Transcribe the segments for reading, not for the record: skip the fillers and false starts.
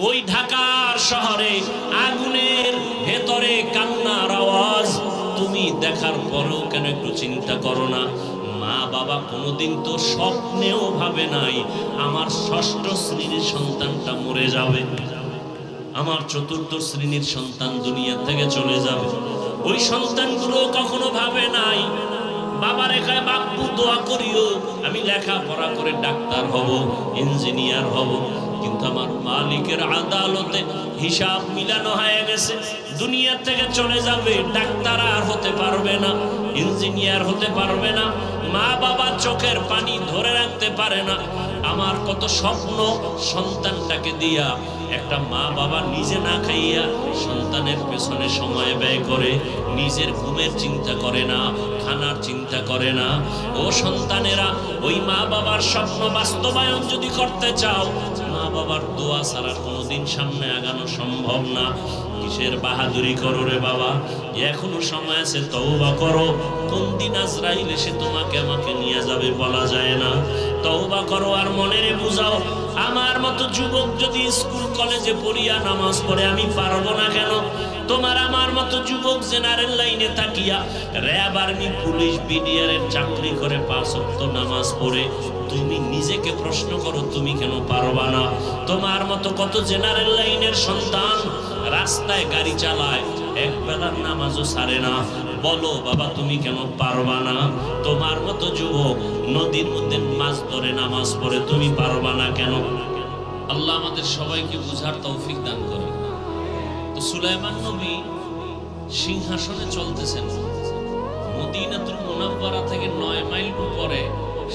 ওই ঢাকার শহরে আগুনের ভেতরে কান্নার আওয়াজ তুমি দেখার পরেও কেন একটু চিন্তা করো না? মা বাবা কোনোদিন তো স্বপ্নেও ভাবে নাই আমার ষষ্ঠ শ্রেণীর সন্তানটা মরে যাবে, আমার চতুর্থ শ্রেণীর সন্তান দুনিয়া থেকে চলে যাবে। ওই সন্তানগুলো কখনো ভাবে নাই বাবার একাই বাপ্পু দোয়া করিও আমি লেখাপড়া করে ডাক্তার হব, ইঞ্জিনিয়ার হব। কিন্তু আমার মালিকের আদালতে হিসাব মিলানো হয়ে গেছে, দুনিয়া থেকে চলে যাবে, ডাক্তার আর হতে পারবে না, ইঞ্জিনিয়ার হতে পারবে না। মা বাবা চোখের পানি ধরে রাখতে পারে না। আমার কত স্বপ্ন সন্তানটাকে দিয়া, একটা মা বাবা নিজে না খাইয়া সন্তানের পেছনে সময় ব্যয় করে, নিজের ঘুমের চিন্তা করে না, খানার চিন্তা করে না। ও সন্তানেরা, ওই মা বাবার স্বপ্ন বাস্তবায়ন যদি করতে চাও, মা বাবার দোয়া ছাড়া কোনোদিন সামনে আগানো সম্ভব না। কিসের বাহাদুরি করো রে বাবা, এখনো সময় আছে, তওবা করো। কোন দিন আজরাইল এসে তোমাকে আমাকে নিয়ে যাবে বলা যায় না। তওবা করো আর মনেরে বুঝাও, আমার মতো যুবক যদি স্কুল কলেজে পড়িয়া নামাজ পড়ে আমি পারবো না কেন? তোমার আমার মতো যুবক জেনারেল লাইনে থাকিয়া র্যাব, আর্মি, পুলিশ, বিডিআর এর চাকরি করে 5 ওয়াক্ত নামাজ পড়ে তুমি নিজেকে প্রশ্ন করো তুমি কেন পারবা না? তোমার মতো কত জেনারেল লাইনের সন্তান রাস্তায় গাড়ি চালায়, এক বেলার নামাজও ছাড়ে না, বলো বাবা তুমি কেন পারবা না? তোমার মতো যুবক নদীর মধ্যে মাছ ধরে নামাজ পড়ে তুমি পারবা না কেন? আল্লাহ আমাদের সবাইকে বুঝার তৌফিক দান করে। তো সুলাইমান নবী সিংহাসনে চলতেছেন, মদিনাতুল মুনাওয়ারা থেকে 9 মাইল উপরে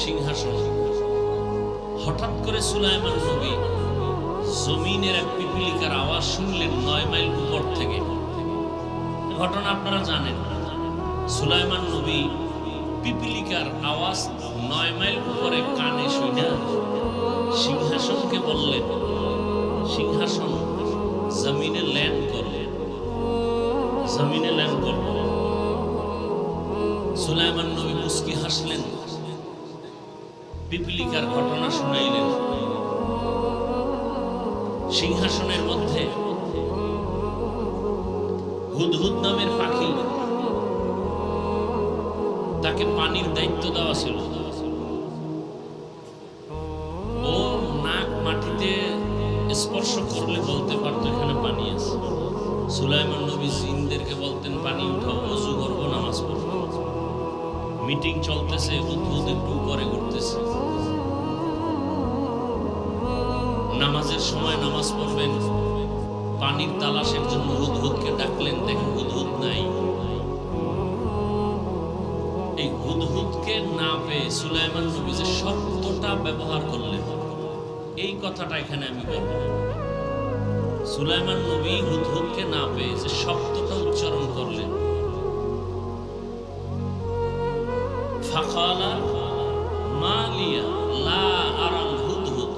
সিংহাসন। হঠাৎ করে সুলাইমান নবী জমিনের এক পিপিলিকার আওয়াজ শুনলেন 9 মাইল উপর থেকে। ঘটনা আপনারা জানেন, সুলাইমান নবী পিপিলিকার আওয়াজ 9 মাইল উপরে কানে শুনে সিংহাসনকে বললেন, সিংহাসন জমিনে ল্যান্ড করো, জমিনে ল্যান্ড করো। সুলাইমান নবী মুস্কি হাসলেন, পিপিলিকার ঘটনা শুনাইলেন। সিংহাসনের মধ্যে হুদহুদ নামের পাখি, তাকে পানির দায়িত্ব দেওয়া ছিল। ও নাক মাটিতে স্পর্শ করলে বলতে পারতো এখানে পানি আছে। সুলাইমান নবী জিনদেরকে বলতেন পানি উঠাও, ওযু করবো, নামাজ পড়বো। মিটিং চলতেছে, হুদহুদ একটু উপরে ঘুরতেছে। নামাজের সময় নামাজ পড়বেন, পানির তালাশের জন্য হুদহুদকে ডাকলেন, দেখেন হুদহুদ নাই। এই হুদহুদকে না পেয়ে সুলাইমান নবী যে শব্দটা ব্যবহার করলেন, এই কথাটা এখানে আমি বলব। সুলাইমান নবী হুদহুদকে না পেয়ে যে শব্দটা উচ্চারণ করলেন, ফাকালা মা লিয়া লা আরাল হুদহুদ।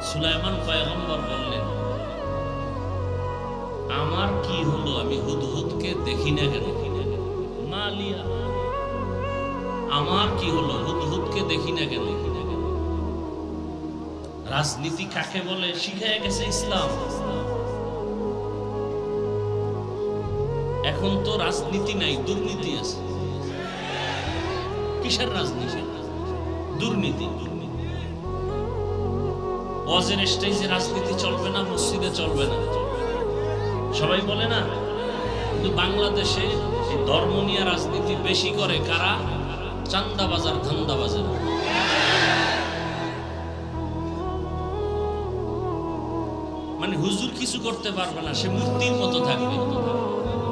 সুলাইমান পয়গম্বর বললেন, আমার কি হলো, আমি হুদহুদকে দেখি না কেন? মা লিয়া, আমার কি হলো, হুদহুদকে দেখি না কেন? রাজনীতি কাকে বলে শিখায় গেছে ইসলাম। এখন তো রাজনীতি নাই, দুর্নীতি আছে। কিসের রাজনীতি? দুর্নীতি। ওয়াজের স্টেজে রাজনীতি চলবে না, মসজিদে চলবে না, সবাই বলে না। কিন্তু বাংলাদেশে ধর্ম নিয়ে রাজনীতি বেশি করে কারা? চান্দাবাজার, ধান্দাবাজার। মানে হুজুর কিছু করতে পারবে না, সে মূর্তির মতো থাকবে,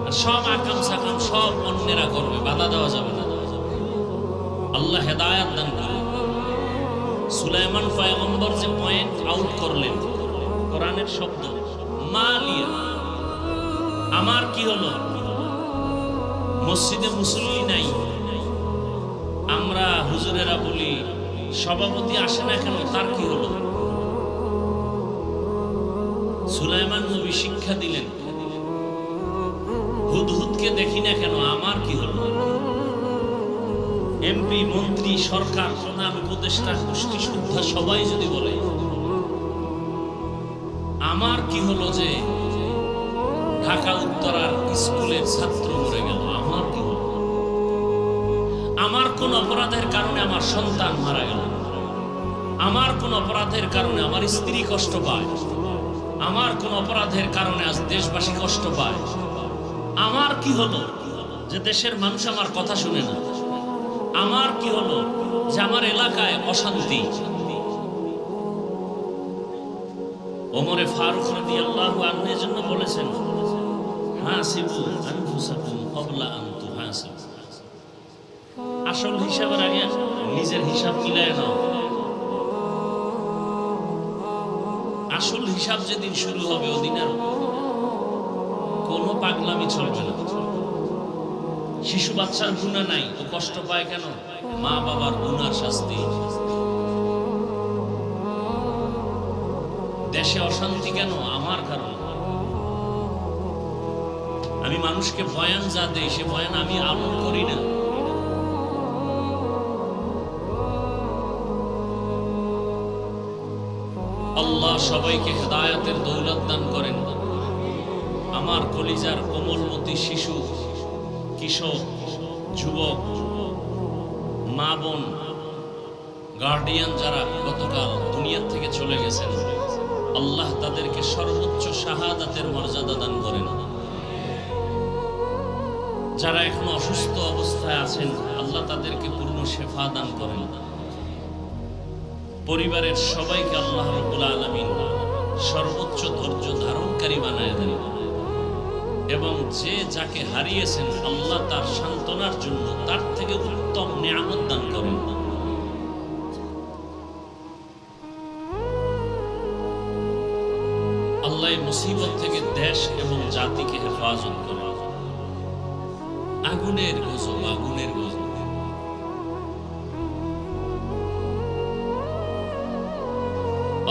আর সব আকাম সাকাম সব অন্যেরা করবে, বাধা দেওয়া যাবে না। আল্লাহ হেদায়াত দান করে। সুলাইমান পয়গম্বর যে পয়েন্ট আউট করলেন, কোরআনের শব্দ মা লিয়া, আমার কি হলো? মসজিদে মুসল্লি নাই, আমরা হুজুরেরা বলি সভাপতি আসে না কেন, তার কি হলো? সুলাইমান নবী শিক্ষা দিলেন, হুদহুদকে দেখি না কেন, আমার কি হলো? এমপি, মন্ত্রী, সরকার, প্রধান উপদেষ্টা, গোষ্ঠী সুদ্ধা সবাই যদি বলে আমার কি হলো যে ঢাকা উত্তরার স্কুলের ছাত্র মরে গেল, আমার কি হলো? আমার কোন অপরাধের কারণে আমার সন্তান মারা গেল, আমার কোন অপরাধের কারণে আমার স্ত্রী কষ্ট পায়, আমার কোন অপরাধের কারণে আজ দেশবাসী কষ্ট পায়। আমার কি হলো যে দেশের মানুষ আমার কথা শুনে না? আমার কি হলো যে আমার এলাকায় অশান্তি? ওমরে ফারুক রাদিয়াল্লাহু আনহু এর জন্য বলেছেন, হাসিবু আনফুসাকুম ক্বাবলা আন তুহাসিবু। আসল হিসাবের আগে নিজের হিসাব মিলায় নাও। আসল হিসাব যেদিন শুরু হবে ওদিন আর কোনো পাগলামি চলবে না। শিশু বাচ্চার গুনাহ নাই, ও কষ্ট পায় কেন? মা বাবার গুনার শাস্তি। দেশে অশান্তি কেন? আমার কারণ। আমি মানুষকে বয়ান যা দেই সে বয়ান আমি আমল করি না। আল্লাহ সবাইকে হেদায়েতের দৌলত দান করেন। আমার কলিজার কোমলমতি শিশু, কিশোর, যুবক, মা বোন, গার্ডিয়ান যারা গতকাল দুনিয়া থেকে চলে গেছেন, আল্লাহ তাদেরকে সর্বোচ্চ শাহাদাতের মর্যাদা দান করেন। যারা এখন অসুস্থ অবস্থায় আছেন, আল্লাহ তাদেরকে পূর্ণ শেফা দান করেন। পরিবারের সবাইকে আল্লাহ রাব্বুল আলামিন সর্বোচ্চ ধৈর্য ধারণকারী বানায় দেন এবং যে যাকে হারিয়েছেন আল্লাহ তার সান্ত্বনার জন্য তার থেকে উত্তম নিয়ামত দান করেন। আল্লাহ এই মুসিবত থেকে দেশ এবং জাতিকে হেফাজত করেন। আগুনের গজব, আগুনের গজব।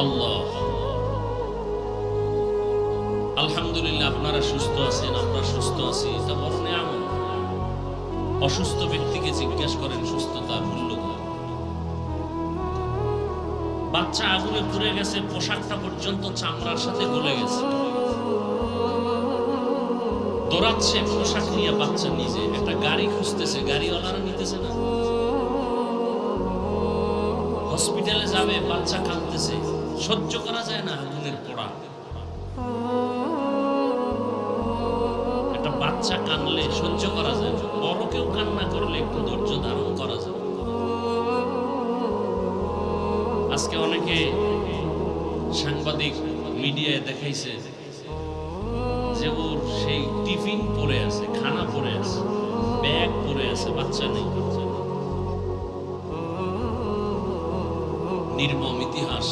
আল্লাহ আলহামদুলিল্লাহ, আপনারা সুস্থ আছেন, আমরা সুস্থ আছি, এটা বড় নিয়ামত। অসুস্থ ব্যক্তিকে জিজ্ঞাসা করেন সুস্থতার মূল্য কত। বাচ্চা আগুনে পুড়ে গেছে, পোশাকটা পর্যন্ত চামড়ার সাথে গলে গেছে, দৌড়াচ্ছে পোশাক নিয়ে বাচ্চা নিজে, একটা গাড়ি খুঁজতেছে, গাড়িওয়ালারা নিতেছে না। হসপিটালে যাবে, বাচ্চা কাঁদতেছে, সহ্য করা যায় না আগুনের পোড়া। একটা বাচ্চা কানলে সহ্য করা যায়, বড় কেউ কান্না করলে একটু ধৈর্য ধারণ করা যায়। আজকে অনেকে সাংবাদিক মিডিয়ায় দেখাইছে যে ওর সেই টিফিন পড়ে আছে, খানা পড়ে আছে, ব্যাগ পড়ে আছে, বাচ্চা নেই। নির্মম ইতিহাস।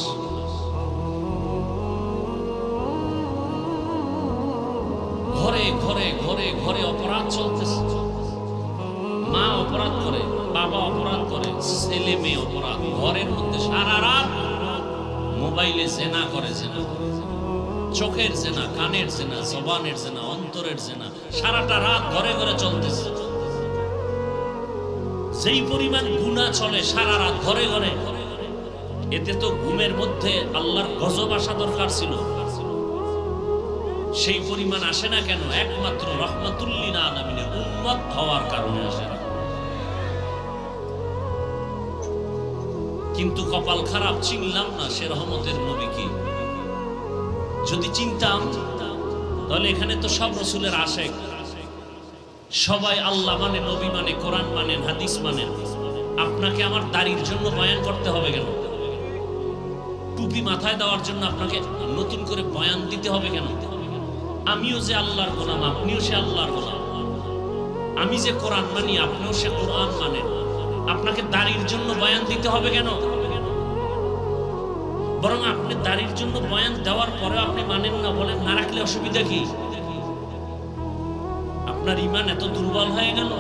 ঘরে ঘরে ঘরে ঘরে অপরাধ চলতেছে। মা অপরাধ করে, বাবা অপরাধ করে, ছেলে মেয়ে অপরাধ। ঘরের মধ্যে সারা রাত মোবাইলে জেনা করে, জেনা, চোখের জেনা, কানের জেনা, জবানের জেনা, অন্তরের জেনা, সারাটা রাত ঘরে ঘরে চলতেছে। যেই পরিমাণ গুনাহ চলে সারা রাত ঘরে ঘরে, এতে তো ঘুমের মধ্যে আল্লাহর গজব আসা দরকার ছিল, সেই পরিমাণ আসে না কেন? একমাত্র রহমাতুল লিল আলামিনের উম্মত হওয়ার কারণে আসে না। কিন্তু কপাল খারাপ, চিনলাম না সে রহমতের নবী কি। যদি চিনতাম তাহলে এখানে তো সব রাসূলের আশিক, সবাই আল্লাহ মানে, নবী মানে, কোরআন মানেন, হাদিস মানেন। আপনাকে আমার দাড়ির জন্য বয়ান করতে হবে কেন? টুপি মাথায় দেওয়ার জন্য আপনাকে নতুন করে বয়ান দিতে হবে কেন? আমিও যে আল্লাহর গোলাম, আপনিও সে আল্লাহর গোলাম। আমি যে কোরআন মানি, আপনিও সে কোরআন মানেন। আপনাকে দাড়ির জন্য বয়ান দিতে হবে কেন? বরং আপনি দাড়ির জন্য বয়ান দেওয়ার পরে আপনি মানেন না, বলেন না রাখলে অসুবিধা কি? আপনার ঈমান এত দুর্বল হয়ে গেল?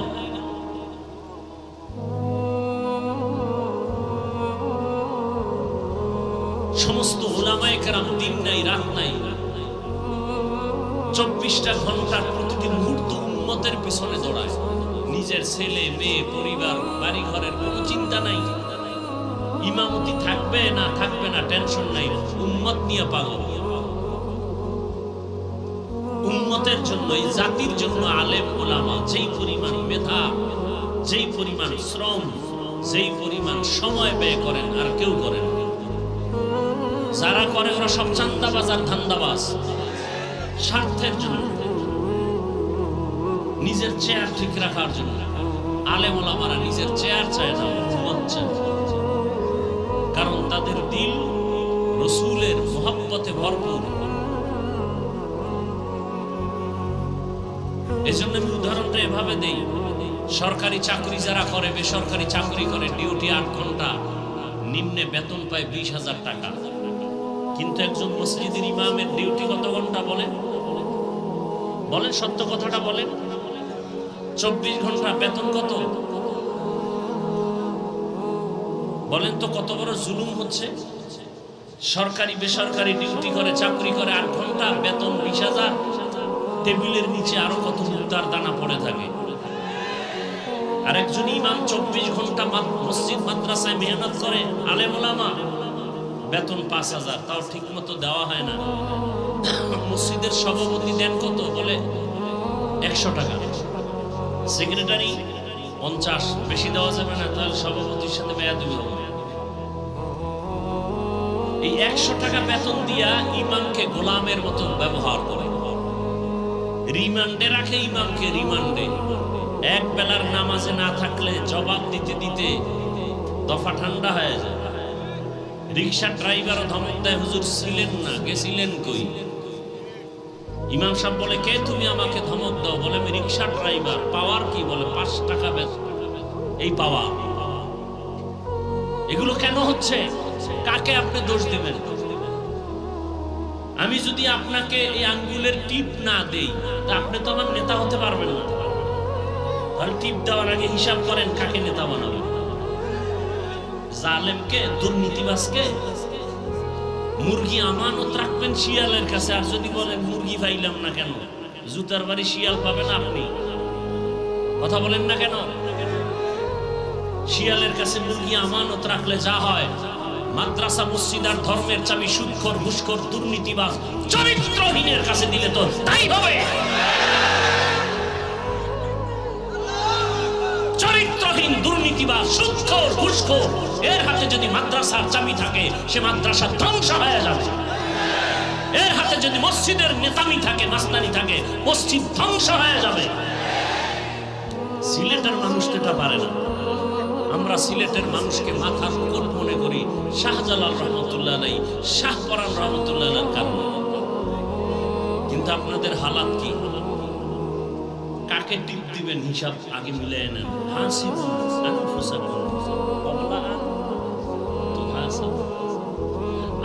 সমস্ত উলামায়ে কেরাম দিন নাই রাত নাই, 24টা ঘন্টার প্রতিটি মুহূর্ত উম্মতের পিছনে দৌড়ায়। নিজের ছেলে মেয়ে, পরিবার, বাড়ি ঘরের কোনো চিন্তা নাই। ইমামতি থাকবে না থাকবে না টেনশন নাই, উম্মত নিয়ে পাগল। উম্মতের জন্য, এই জাতির জন্য আলেম ওলামা যেই পরিমাণ মেধা, যেই পরিমাণ শ্রম, যেই পরিমাণ সময় ব্যয় করেন আর কেউ করেন না। যারা করে ওরা সব চান্দাবাজ আর ধান্দাবাজ, স্বার্থের জন্য, নিজের চেয়ার ঠিক রাখার জন্য। আলেম ওলামারা নিজের চেয়ার চায় না, উম্মত চায়, কারণ তাদের দিল রসুলের মহব্বতে ভরপুর। এজন্য আমি উদাহরণটা এভাবে দেই, সরকারি চাকরি যারা করে, বেসরকারি চাকরি করে, ডিউটি 8 ঘন্টা, নিম্নে বেতন পায় 20,000 টাকা। কিন্তু একজন মসজিদের ইমামের ডিউটি কত ঘন্টা বলেন? বলেন, সত্য কথাটা বলেন। 24 ঘন্টা, বেতন কত? বলেন তো কত বড় জুলুম হচ্ছে। সরকারি বেসরকারি ডিউটি করে, চাকরি করে 8 ঘন্টা, বেতন 20,000, টেবিলের নিচে আরো কত মুক্তার দানা পড়ে থাকে। আর একজন ইমাম 24 ঘন্টা মসজিদ মাদ্রাসায় মেহনত করে, আলেম ওলামা, বেতন 5,000, তাও ঠিক মতো দেওয়া হয় না। মসজিদের সভাপতি দেন কত? বলে 100 টাকা, সেক্রেটারি 50, বেশি দেওয়া যাবে না, তাহলে সভাপতির সাথে বেয়াদবি হবে। এই 100 টাকা বেতন দিয়া ইমামকে গোলামের মতো ব্যবহার করে, রিমান্ডে রাখে ইমামকে, রিমান্ডে। এক বেলার নামাজে না থাকলে জবাব দিতে দিতে দফা ঠান্ডা হয়ে যায়। রিক্সা ড্রাইভারও ধমক দেয়, হুজুর ছিলেন না, গেছিলেন কই? ইমাম সাহেব বলে, কে তুমি আমাকে ধমক দাও? বলে, আমি রিক্সা ড্রাইভার। পাওয়ার কি? বলে 5 টাকা বেতন। এই পাওয়া। এগুলো কেন হচ্ছে? কাকে আপনি দোষ দিবেন? আমি যদি আপনাকে এই আঙ্গুলের টিপ না দেই, তা আপনি তো আমার নেতা হতে পারবেন না। তাহলে টিপ দেওয়ার আগে হিসাব করেন কাকে নেতা বানাবেন। জালেমকে, দুর্নীতিবাজকে? মুরগি আমানত রাখবেন শিয়ালের কাছে, আর যদি বলেন মুরগি পাইলাম না কেন? জুতার বাড়ি শিয়াল পাবেন আপনি? কথা বলেন না কেন? শিয়ালের কাছে মুরগি আমানত রাখলে যা হয়, মাদ্রাসা মসজিদ আর ধর্মের চাবি সুদখোর, ঘুষখোর, দুর্নীতিবাজ, চরিত্রহীনের কাছে দিলে তো তাই হবে। চরিত্রহীন, দুর্নীতিবাজ, সুদখোর, ঘুষখোর, এর হাতে যদি মাদ্রাসার চাবি থাকে, সে মাদ্রাসা ধ্বংস হয়ে যাবে। এর হাতে যদি মসজিদের নেতামি থাকে, মাস্তানি থাকে, মসজিদ ধ্বংস হয়ে যাবে। সিলেটের মানুষ তো এটা পারে না। আমরা সিলেটের মানুষকে মাথার মুকুট মনে করি শাহজালাল রহমতুল্লাহ আলাইহি, শাহপরান রহমতুল্লাহ আলাইহির কারণে। কিন্তু আপনাদের হালাত কি? কাকে টিপ দিবেন হিসাব আগে মিলিয়ে নেন।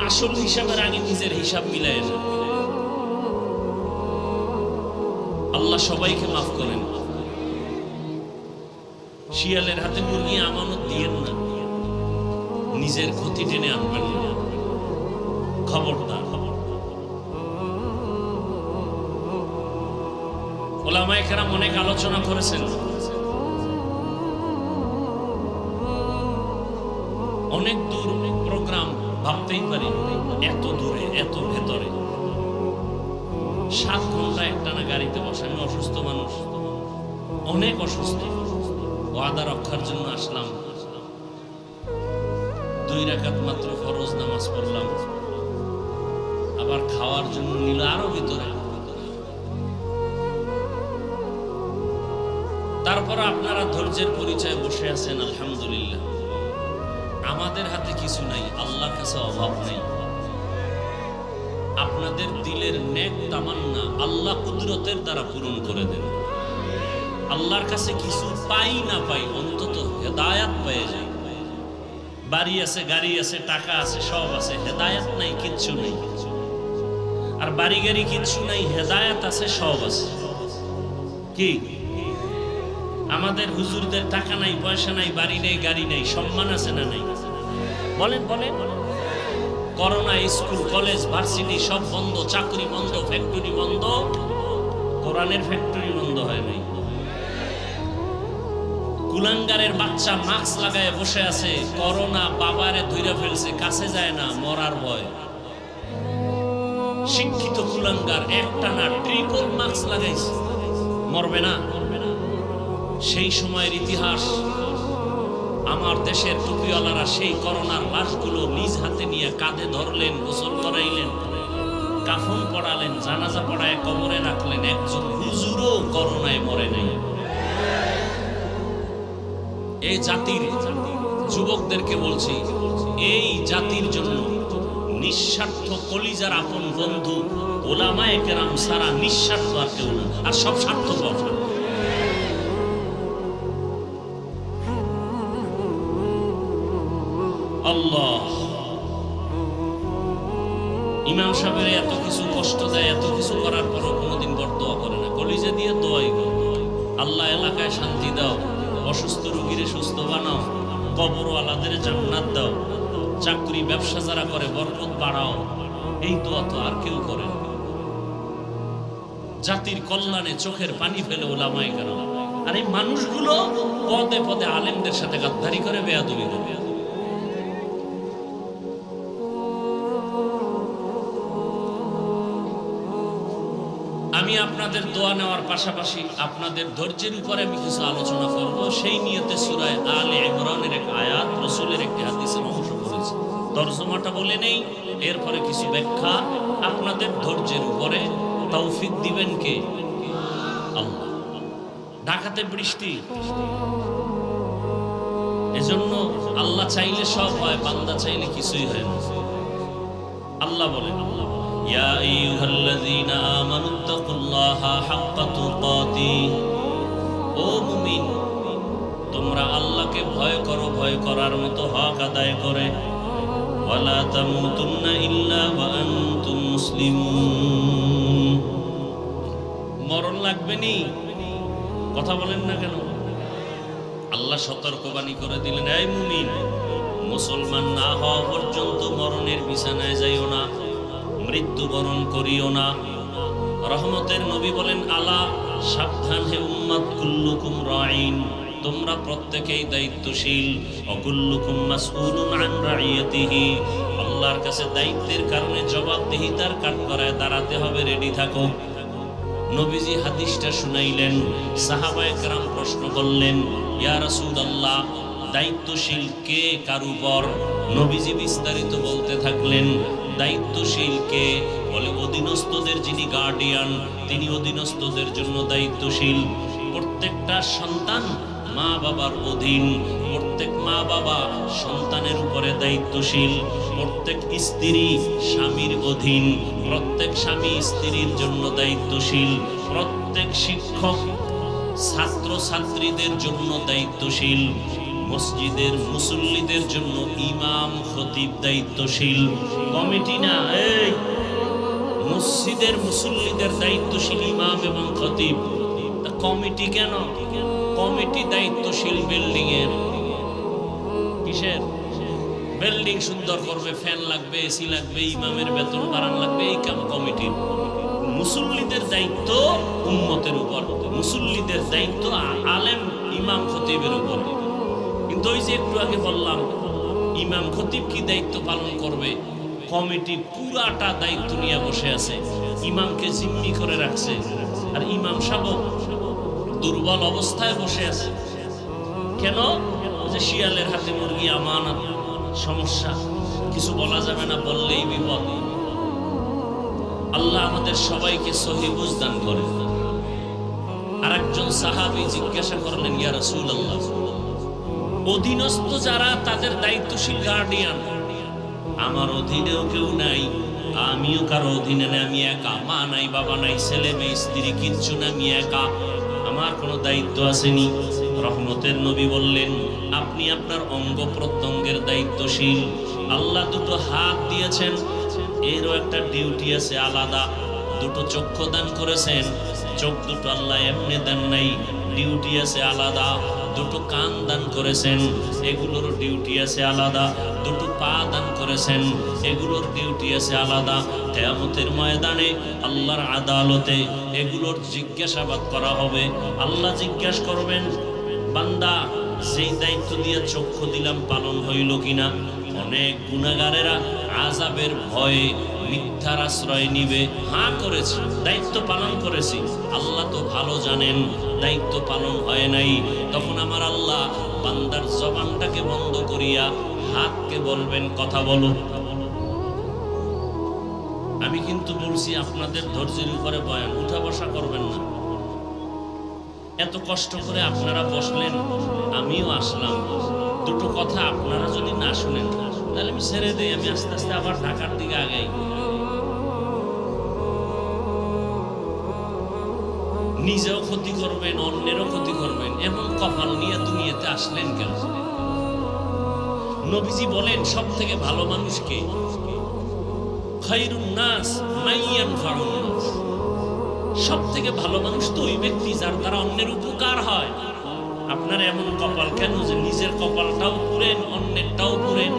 আসল হিসাবের আগে নিজের হিসাব মিলিয়ে নেন। আল্লাহ সবাইকে মাফ করেন। শিয়ালের হাতে মুরগি আমানত দিয়েন না, নিজের ক্ষতি টেনে আনবেন না, খবরদার। ওলামায়ে কেরাম অনেক আলোচনা করেছেন, অনেক দূর প্রোগ্রাম, ভাবতেই পারি এত দূরে, এত ভেতরে। 7 ঘন্টা একটানা গাড়িতে বসে। আমি অসুস্থ মানুষ, অনেক অসুস্থ। ওয়াদা রক্ষার জন্য আসলাম, 2 রাকাত মাত্র ফরজ নামাজ পড়লাম, আবার খাওয়ার জন্য নিল আরো ভিতরে। তারপর আপনারা ধৈর্যের পরিচয় বসে আছেন, আলহামদুলিল্লাহ। আমাদের হাতে কিছু নাই, আল্লাহর কাছে অভাব নেই। আপনাদের দিলের নেক তামান্না আল্লাহ কুদরতের দ্বারা পূরণ করে দেন। আল্লাহর কাছে কিছু পাই না পাই, অন্তত হেদায়াত পেয়ে যাই। বাড়ি আছে, গাড়ি আছে, টাকা আছে, সব আছে, হেদায়াত নাই, কিচ্ছু নেই। আর বাড়ি গাড়ি কিচ্ছু নাই, হেদায়াত আছে, সব আছে। কি আমাদের হুজুরদের টাকা নাই, পয়সা নাই, বাড়ি নেই, গাড়ি নেই, সম্মান আছে না নাই? বলেন বলেন। করোনা, স্কুল কলেজ ভার্সিটি সব বন্ধ, চাকরি বন্ধ, ফ্যাক্টরি বন্ধ, কোরআনের ফ্যাক্টরি বন্ধ হয় নাই। কুলাঙ্গারের বাচ্চা মাস্ক লাগায় বসে আছে, করোনা বাবারে ধইরা ফেলছে, কাছে যায় না, মরার ভয়। শিক্ষিত কুলাঙ্গার একটানা ট্রিপল মাস্ক লাগাইছে, মরবে না? সেই সময়ের ইতিহাস, আমার দেশের টুপিওয়ালারা সেই করোনার লাশগুলো নিজ হাতে নিয়ে কাঁধে ধরলেন, গোসল করাইলেন, কাফন পড়ালেন, জানাজা পড়ায় কবরে রাখলেন। একজন হুজুরও করোনায় মরে নাই। এই জাতির যুবকদেরকে বলছি, এই জাতির জন্য নিঃস্বার্থ কলিজার আপন বন্ধু ওলামায়ে কেরাম সারা নিঃস্বার্থ আর কেউ না, আর সব স্বার্থপর। আল্লাহ ইমাম সাহেবের এত কিছু কষ্ট দেয়, এত কিছু করার পরও কোনোদিন বরদোয়া করে না, কলিজা দিয়ে দোয়াই করে। আল্লাহ এলাকায় শান্তি দাও, অসুস্থ রোগীরে সুস্থ বানাও, কবরওয়ালাদের জান্নাত দাও, চাকরি ব্যবসা যারা করে বরকত বাড়াও। এই দোয়া তো আর কেউ করে না। জাতির কল্যাণে চোখের পানি ফেলে ওলামায়ে কেরাম, আর এই মানুষগুলো পদে পদে আলেমদের সাথে গাদ্দারি করে, বেয়াদবি করে। আমি আপনাদের দোয়া নেওয়ার পাশাপাশি আপনাদের ধৈর্যের উপরে আমি কিছু আলোচনা করব। সেই নিয়তে সূরা আলে ইমরানের এক আয়াত, রাসূলের একটি হাদিসের অংশ পড়েছি, তরজমাটা বলে নেই, এরপরে কিছু ব্যাখ্যা। আপনাদের ধৈর্যের উপরে তৌফিক দিবেন কে? আল্লাহ। ঢাকাতে বৃষ্টি, এজন্য আল্লাহ চাইলে সব হয়, বান্দা চাইলে কিছুই হয় না। আল্লাহ বলেন, ইয়া আইয়ুহাল্লাযীনা আমানুত্তাকুল্লাহা হাক্কা তুকাতিহ, ও মুমিন তোমরা আল্লাহকে ভয় করো, ভয় করার মতো হক আদায় করে। ওয়ালা তামুতুন্না ইল্লা ওয়া আনতুম মুসলিমুন। মরণ লাগবে নি, কথা বলেন না কেন? আল্লাহ সতর্কবাণী করে দিলেন, এই মুমিন, মুসলমান না হওয়া পর্যন্ত মরণের বিছানায় যাইও না, মৃত্যুবরণ করিও না। রহমতের নবী বলেন, আলা সাবধান হে উম্মত, কুল্লুকুম রাঈন, তোমরা প্রত্যেকেই দায়িত্বশীল, অকুল্লুকুম মাসউলুন আন রাইয়াতিহি, আল্লাহর কাছে দায়িত্বের কারণে জবাবদিহিতার কাঠগড়ায় দাঁড়াতে হবে, রেডি থাকো। নবীজি হাদিসটা শুনাইলেন, সাহাবায়ে কেরাম প্রশ্ন করলেন, ইয়া রাসূলুল্লাহ, দায়িত্বশীল কে কার উপর? নবীজি বিস্তারিত বলতে থাকলেন, দায়িত্বশীল কে? বলে অধীনস্থদের যিনি গার্ডিয়ান, তিনি অধীনস্থদের জন্য দায়িত্বশীল। প্রত্যেকটা সন্তান মা বাবার অধীন, প্রত্যেক মা বাবা সন্তানের উপরে দায়িত্বশীল, প্রত্যেক স্ত্রী স্বামীর অধীন, প্রত্যেক স্বামী স্ত্রীর জন্য দায়িত্বশীল, প্রত্যেক শিক্ষক ছাত্র ছাত্রীদের জন্য দায়িত্বশীল, মসজিদের মুসল্লিদের জন্য ইমাম খতিব দায়িত্বশীল। কমিটি না, এই মসজিদের মুসল্লিদের দায়িত্বশীল ইমাম এবং খতিব। কমিটি কেন? কমিটি দায়িত্বশীল বিল্ডিং এর। কিসের? বিল্ডিং সুন্দর করবে, ফ্যান লাগবে, এসি লাগবে, ইমামের বেতন বাড়ান লাগবে, এই কাম কমিটির। মুসল্লিদের দায়িত্ব উম্মতের উপর, মুসল্লিদের দায়িত্ব আলেম ইমাম খতিবের উপর। কিন্তু ওই যে একটু আগে বললাম, ইমাম খতিব কি দায়িত্ব পালন করবে? কমিটি পুরাটা দায়িত্ব নিয়ে বসে আছে, ইমামকে জিম্মি করে রাখছে, আর ইমাম সাহেব দুর্বল অবস্থায় বসে আছে। কেন? যে শিয়ালের হাতে মুরগি আমানত, সমস্যা, কিছু বলা যাবে না, বললেই বিপদ। আল্লাহ আমাদের সবাইকে সহি বুঝ দান করে। আর একজন সাহাবী জিজ্ঞাসা করলেন, ইয়া রাসূলুল্লাহ, অধীনস্থ যারা তাদের দায়িত্বশীল গার্ডিয়ান, আমার অধীনেও কেউ নাই, আমিও কারো অধীনে নেই, আমি একা, মা নাই, বাবা নাই, ছেলে মেয়ে স্ত্রী কিচ্ছু না, আমি একা, আমার কোনো দায়িত্ব আসেনি। রহমতের নবী বললেন, আপনি আপনার অঙ্গ প্রত্যঙ্গের দায়িত্বশীল। আল্লাহ দুটো হাত দিয়েছেন, এরও একটা ডিউটি আছে আলাদা। দুটো চক্ষু দান করেছেন, চোখ দুটো আল্লাহ এমনি দেন নাই, ডিউটি আছে আলাদা। দুটো কান দান করেছেন, এগুলোর ডিউটি আছে আলাদা। দুটো পা দান করেছেন, এগুলোর ডিউটি আছে আলাদা। কিয়ামতের ময়দানে আল্লাহর আদালতে এগুলোর জিজ্ঞাসাবাদ করা হবে। আল্লাহ জিজ্ঞাসা করবেন, বান্দা যেই দায়িত্ব দিয়ে চক্ষু দিলাম পালন হইল কিনা? অনেক গুনাহগারেরা আযাবের ভয়ে মিথ্যার আশ্রয় নিবে। হ্যাঁ করেছি, দায়িত্ব পালন করেছি, আল্লাহ তো ভালো জানেন দায়িত্ব পালন হয় নাই। তখন আমার আল্লাহ বান্দার জবানটাকে বন্ধ করিয়া হাতকে বলবেন কথা বলো। আমি কিন্তু বলছি আপনাদের ধৈর্যের উপরে বয়ান, উঠা বসা করবেন না। এত কষ্ট করে আপনারা বসলেন, আমিও আসলাম, দুটো কথা আপনারা যদি না শুনেন তাহলে আমি ছেড়ে দেই, আমি আস্তে আস্তে আবার ঢাকার দিকে আগাই। নিজেও ক্ষতি করবেন, অন্যেরও ক্ষতি করবেন, এমন কপাল নিয়ে দুনিয়াতে আসলেন কেন? নবীজি বলেন সব থেকে ভালো মানুষকে, খায়রুন নাস মাইয়ানফাউন নাস, সব থেকে ভালো মানুষ তো ওই ব্যক্তি যার দ্বারা অন্যের উপকার হয়। আপনার এমন কপাল কেন যে নিজের কপালটাও পুরেন, অন্যেরটাও পুরেন?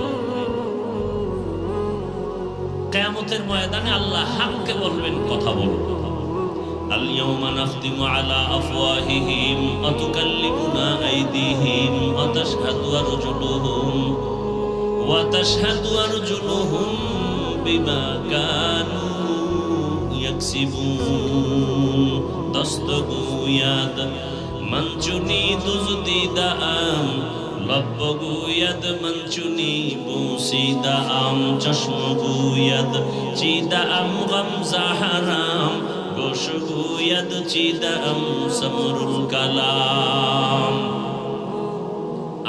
কিয়ামতের ময়দানে আল্লাহ হককে বলবেন কথা বলো। আল ইয়াউমা নাখতিমু আলা আফওয়াহিহিম ওয়া তুকাল্লিমুনা আইদিহিম ওয়া তাশহাদু আরজুলুহুম বিমা কানু ইয়াকসিবুন। দস্তগুয়াদ মঞ্চুনি দুজদিদাম লব্বগুয়াদ মঞ্চুনি বুসিদাম চশমগুয়াদ চিদাম গামজা হারাম গোশগুয়াদ চিদাম সমরুল কালাম।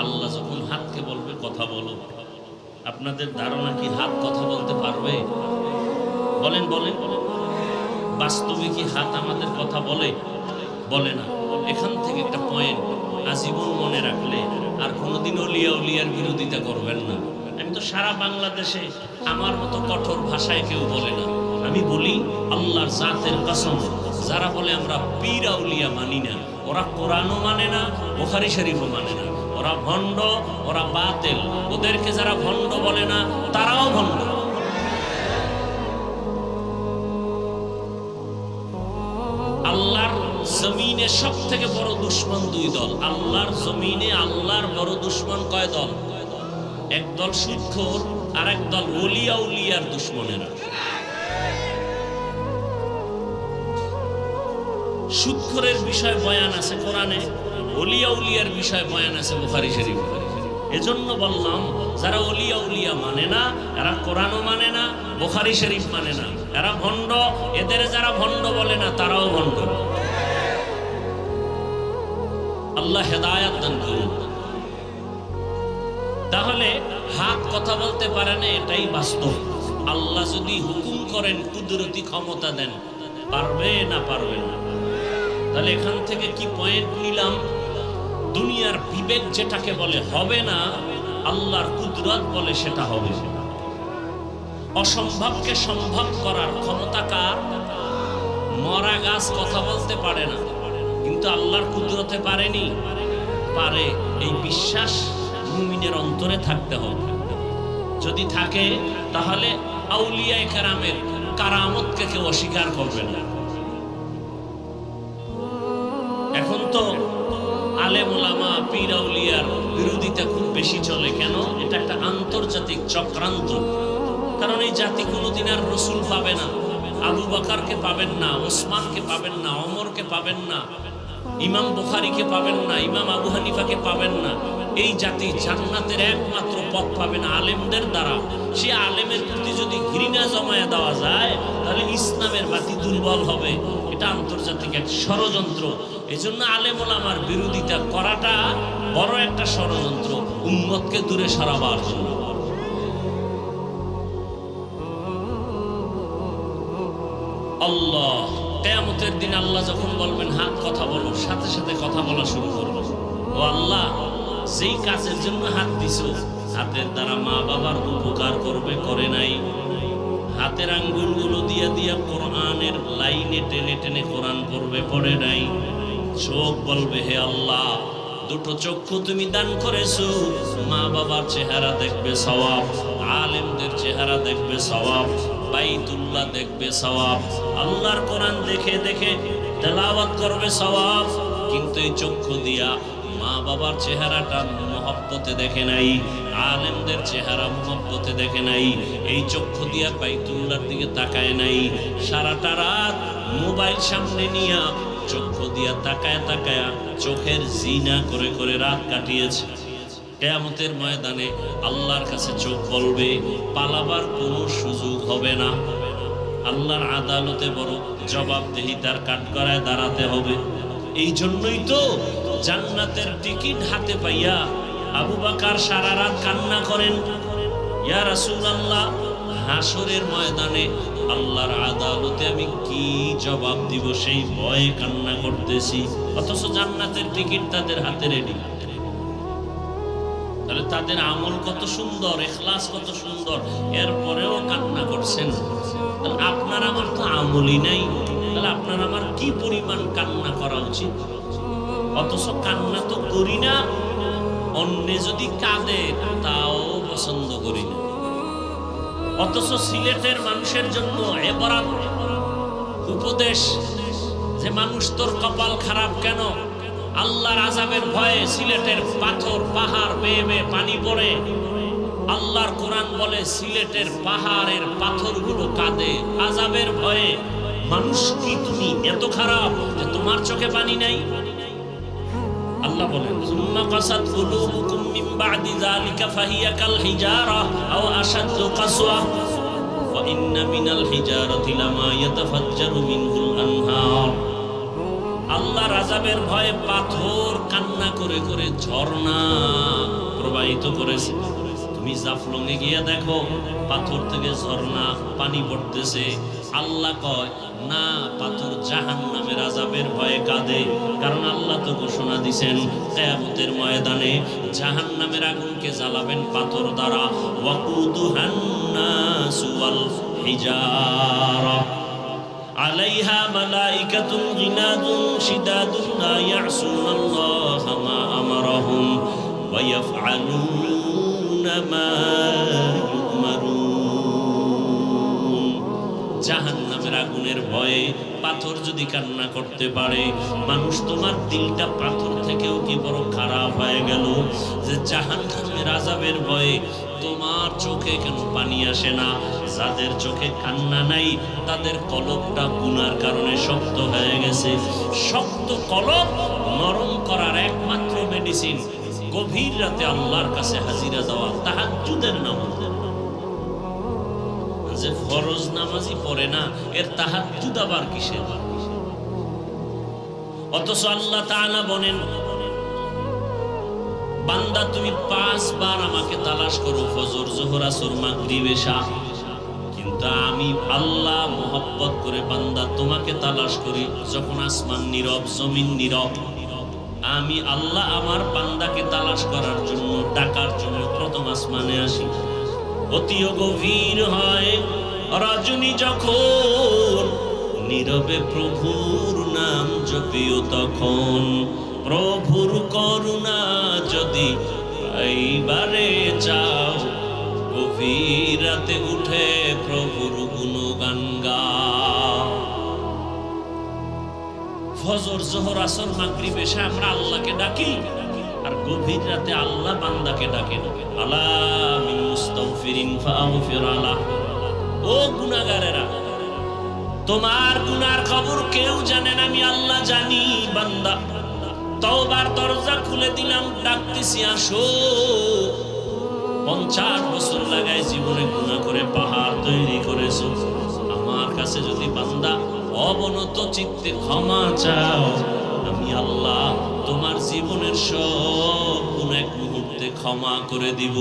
আল্লাহ যখন হাতকে বলবে কথা বলো, আপনাদের ধারণা কি হাত কথা বলতে পারবে? বলেন বলেন, বাস্তবে কি হাত আমাদের কথা বলে? বলে না। এখান থেকে একটা পয়েন্ট আজীবন মনে রাখলে আর কোনোদিন ওলিয়া উলিয়ার বিরোধিতা করবেন না। আমি তো সারা বাংলাদেশে আমার মতো কঠোর ভাষায় কেউ বলে না। আমি বলি আল্লাহর জাতের কসম, যারা বলে আমরা পীর আউলিয়া মানি না, ওরা কোরআনও মানে না, বুখারী শরীফও মানে না, ওরা ভণ্ড, ওরা বাতিল। ওদেরকে যারা ভণ্ড বলে না তারাও ভণ্ড। আল্লাহর জমিনে সব থেকে বড় দুশ্মন দুই দল। আল্লাহর জমিনে আল্লাহর বড় দুশ্মন কয় দল? এক দল সুদখোর, আর এক দল ওলিয়া উলিয়ার দুশ্মনেরা। সুদখোরের বিষয় বয়ান আছে কোরআনে, ওলিয়া উলিয়ার বিষয় বয়ান আছে বুখারী শরীফে। এজন্য বললাম যারা ওলিয়া উলিয়া মানে না, এরা কোরআনও মানে না, বুখারী শরীফ মানে না, এরা ভণ্ড। এদের যারা ভণ্ড বলে না তারাও ভণ্ড। আল্লাহ হেদায়েত দান করুন। তাহলে হাত কথা বলতে পারে না, এটাই বাস্তব। আল্লাহ যদি হুকুম করেন, কুদরতি ক্ষমতা দেন, পারবে না পারবে না? তাহলে এখান থেকে কি পয়েন্ট নিলাম? দুনিয়ার বিবেক যেটাকে বলে হবে না, আল্লাহর কুদরত বলে সেটা হবে। অসম্ভবকে সম্ভব করার ক্ষমতা কার? মরা গাছ কথা বলতে পারে না, কিন্তু আল্লাহর কুদরতে পারেনি? পারে। এই বিশ্বাস মুমিনের অন্তরে থাকতে হবে। যদি থাকে তাহলে আউলিয়া কেরামের কারামতকে কেউ অস্বীকার করবে না। এখন তো আলেম ওলামা পীর আউলিয়ার বিরোধিতা খুব বেশি চলে। কেন? এটা একটা আন্তর্জাতিক চক্রান্ত। কারণ এই জাতি কোনোদিন আর রসুল পাবে না, আবু বকরকে পাবেন না, ওসমানকে পাবেন না, ওমরকে পাবেন না, ইমাম বুখারীকে পাবেন না, ইমাম আবু হানিফাকে পাবেন না। এই জাতি জান্নাতের একমাত্র পথ পাবে না আলেমদের দ্বারা। সে আলেমের প্রতি যদি ঘৃণা জমায়া দেওয়া যায় তাহলে ইসলামের বাতি দুর্বল হবে। এটা আন্তর্জাতিক এক ষড়যন্ত্র। এজন্য আলেম ওলামার বিরোধিতা করাটা বড় একটা ষড়যন্ত্র, উম্মতকে দূরে সরাবার জন্য। আল্লাহ কিয়ামতের দিন আল্লাহ যখন বলবেন হাত কথা বলো, সাথে সাথে কথা বলা শুরু করবে। ও আল্লাহ, যেই কাজের জন্য হাত দিছো, হাতের দ্বারা মা বাবার উপকার করবে, করে নাই। হাতের আঙ্গুলগুলো দিয়া দিয়া কোরআনের লাইনে টেনে টেনে কোরআন পড়বে, পড়ে নাই। চোখ বলবে হে আল্লাহ, দুটো চক্ষু তুমি দান করেছো, মা বাবার চেহারা দেখবে সওয়াব, আলেমদের চেহারা দেখবে সওয়াব, বাইতুল্লাহ দেখবে সওয়াব, আল্লাহর কোরআন দেখে দেখে তেলাওয়াত করবে সওয়াব। কিন্তু এই চক্ষু দিয়া মা বাবার চেহারাটা মুহাব্বতে দেখে নাই, আলেমদের চেহারা মুহাব্বতে দেখে নাই, এই চক্ষু দিয়া বাইতুল্লাহর দিকে তাকায় নাই, সারাটা রাত মোবাইল সামনে নিয়া চক্ষু দিয়া তাকায় তাকায় চোখের জিনা করে করে রাত কাটিয়েছে। কিয়ামতের ময়দানে আল্লাহর কাছে চোখ বলবে, পালাবার কোনো সুযোগ হবে না। আল্লাহর আদালতে বড় জবাবদিহিতার কাঠগড়ায় দাঁড়াতে হবে। এই জন্যই তো জান্নাতের টিকিট হাতে পাইয়া আবু বকর সারা রাত কান্না করেন, ইয়া রাসূলুল্লাহ, হাসরের ময়দানে আল্লাহর আদালতে আমি কি জবাব দিব সেই ভয়ে কান্না করতেছি। অথচ জান্নাতের টিকিট তাদের হাতে রেডি। তাহলে তাদের আমল কত সুন্দর, ইখলাস কত সুন্দর, এরপরেও কান্না করছেন। তাহলে আপনার আমার তো আমলই নাই, তাহলে আপনার আমার কি পরিমাণ কান্না করা উচিত? অথচ কান্না তো করি না, অন্যে যদি কাঁদে তাও পছন্দ করি না। অথচ সিলেটের মানুষের জন্য এবারে উপদেশ যে মানুষ তোর কপাল খারাপ কেন, আল্লাহর আযাবের ভয়ে সিলেটের পাথর পাহাড় বেয়ে বেয়ে পানি পড়ে। আল্লাহর কোরআন বলে সিলেটের পাহাড়ের পাথরগুলো কাঁদে আযাবের ভয়ে। মানুষ কি তুমি এত খারাপ যে তোমার চোখে পানি নাই? আল্লাহ বলেন, সুম্মা কাসাত কুলুবুকুম মিন বাদি যালিকা ফাহিয়া কাল হিজারা আও আশাদ্দু কাসওয়া ওয়া ইন্না মিনাল হিজারাতি লামা ইয়াতাফাজ্জারু মিনহুল আনহার। আল্লাহর আযাবের ভয়ে পাথর কান্না করে করে ঝর্ণা প্রবাহিত করেছে। তুমি জাফলংয়ে গিয়ে দেখো, পাথর থেকে ঝর্ণা পানি পড়তেছে। আল্লাহ কয় না, পাথর জাহান্নামের আযাবের ভয়ে কাঁদে। কারণ আল্লাহ তো ঘোষণা দিয়েছেন কিয়ামতের ময়দানে জাহান্নামের আগুনকে জ্বালাবেন পাথর দ্বারা। ওয়াকুদুহান নাসু ওয়াল হিজারা আলাইহা মালাইকাতুন গিনাদুন শিদাদুন লা ইয়াসুনাল্লাহা মা আমারাহুম ওয়া ইয়াফআলুনা মা ইউমারুন। জাহান্নামের আগুনের ভয়ে পাথর যদি কান্না করতে পারে, মানুষ তোমার দিলটা পাথর থেকেও কি বড় খারাপ হয়ে গেল যে জাহান্নামের আযাবের ভয়ে তোমার চোখে কেন পানি আসে না? যাদের চোখে কান্না নাই তাদের কলবটা গুনার কারণে শক্ত হয়ে গেছে। শক্ত কলব নরম করার একমাত্র মেডিসিন গভীর রাতে আল্লাহর কাছে হাজিরা দেওয়া, তাহাজ্জুদের নামাজ। যে ফরজ নামাজই পড়ে না, এর তাহাজ্জুদ আবার কিসের? অথচ আল্লাহ তাআলা বলেন, বান্দা তুমি 5 বার আমাকে তালাশ করো, ফজর, যোহর, আসর, মাগরিব, এশা। কিন্তু আমি আল্লাহ মহব্বত করে বান্দা তোমাকে তালাশ করি যখন আসমান নীরব, জমিন নীরব। আমি আল্লাহ আমার বান্দাকে তালাশ করার জন্য, ডাকার জন্য প্রথম আসমানে আসি। অতিও গভীর হয় রজনী যখন, নীরবে প্রভুর নাম জপিও তখন। প্রভুর করুণা যদি এইবারে চাও, গভীর রাতে উঠে প্রভুর গুণগান গাও। ফজর, যোহর, আসর, মাগরিব, এশা আমরা আল্লাহকে ডাকি, আর গভীর রাতে আল্লাহ বান্দাকে ডাকেন। আলা মিন মুস্তাগফিরিন ফাগফির আলাহ। ও গুনাহগারেরা, তোমার গুনার খবর কেউ জানে না, আমি আল্লাহ জানি। বান্দা, তওবার দরজা খুলে দিলাম, ডাকতেছি আসো। 50 বছর লাগায় জীবনে গুনাহ করে পাহাড় তৈরি করেছো। আমার কাছে যদি বান্দা অবনত চিত্তে ক্ষমা চাও, আমি আল্লাহ তোমার জীবনের সব গুনাহ এক মুহূর্তে ক্ষমা করে দিব।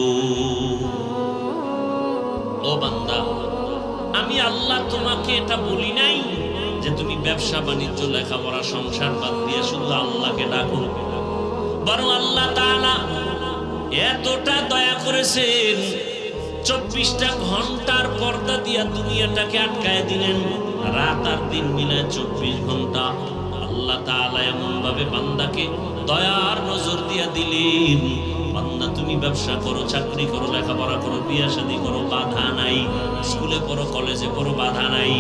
ও বান্দা, আমি আল্লাহ তোমাকে এটা বলি নাই যে তুমি ব্যবসা বাণিজ্য, লেখাপড়া, সংসার বাদ দিয়ে শুধু আল্লাহকে ডাকো। বরং আল্লাহ তাআলা এতটা দয়া করেছেন, 24টা ঘন্টার পর্দা দিয়া দুনিয়াটাকে আটকায় দিলেন। রাত আর দিন মিলে 24 ঘন্টা আল্লাহ তাআলা এমন ভাবে বান্দাকে দয়ার নজর দিয়া দিলেন। বান্দা, তুমি ব্যবসা করো, চাকরি করো, লেখাপড়া করো, বিয়ে শাদী করো, বাধা নাই। স্কুলে পড়ো, কলেজে পড়ো, বাধা নাই।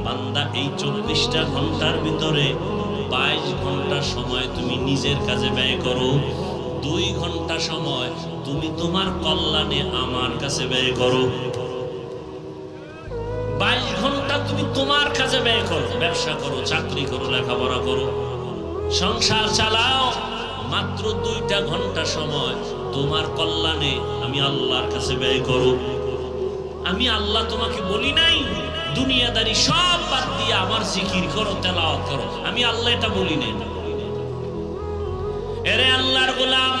বান্দা, এই 24টা ঘন্টার ভিতরে 22 ঘন্টা সময় তুমি নিজের কাজে ব্যয় করো। 2 ঘন্টা সময় তুমি তোমার কল্যাণে আমার কাছে ব্যয় করো। 22 ঘন্টা তুমি তোমার কাছে ব্যয় করো, ব্যবসা করো, চাকরি করো, লেখাপড়া করো, সংসার চালাও। মাত্র 2টা ঘন্টা সময় তোমার কল্যাণে আমি আল্লাহর কাছে ব্যয় করো। আমি আল্লাহ তোমাকে বলি নাই দুনিয়াদারি সব বাদ দিয়ে আমার জিকির করো, তেলাওয়াত করো। আমি আল্লাহ এটা বলি নাই। এরে আল্লাহর গোলাম,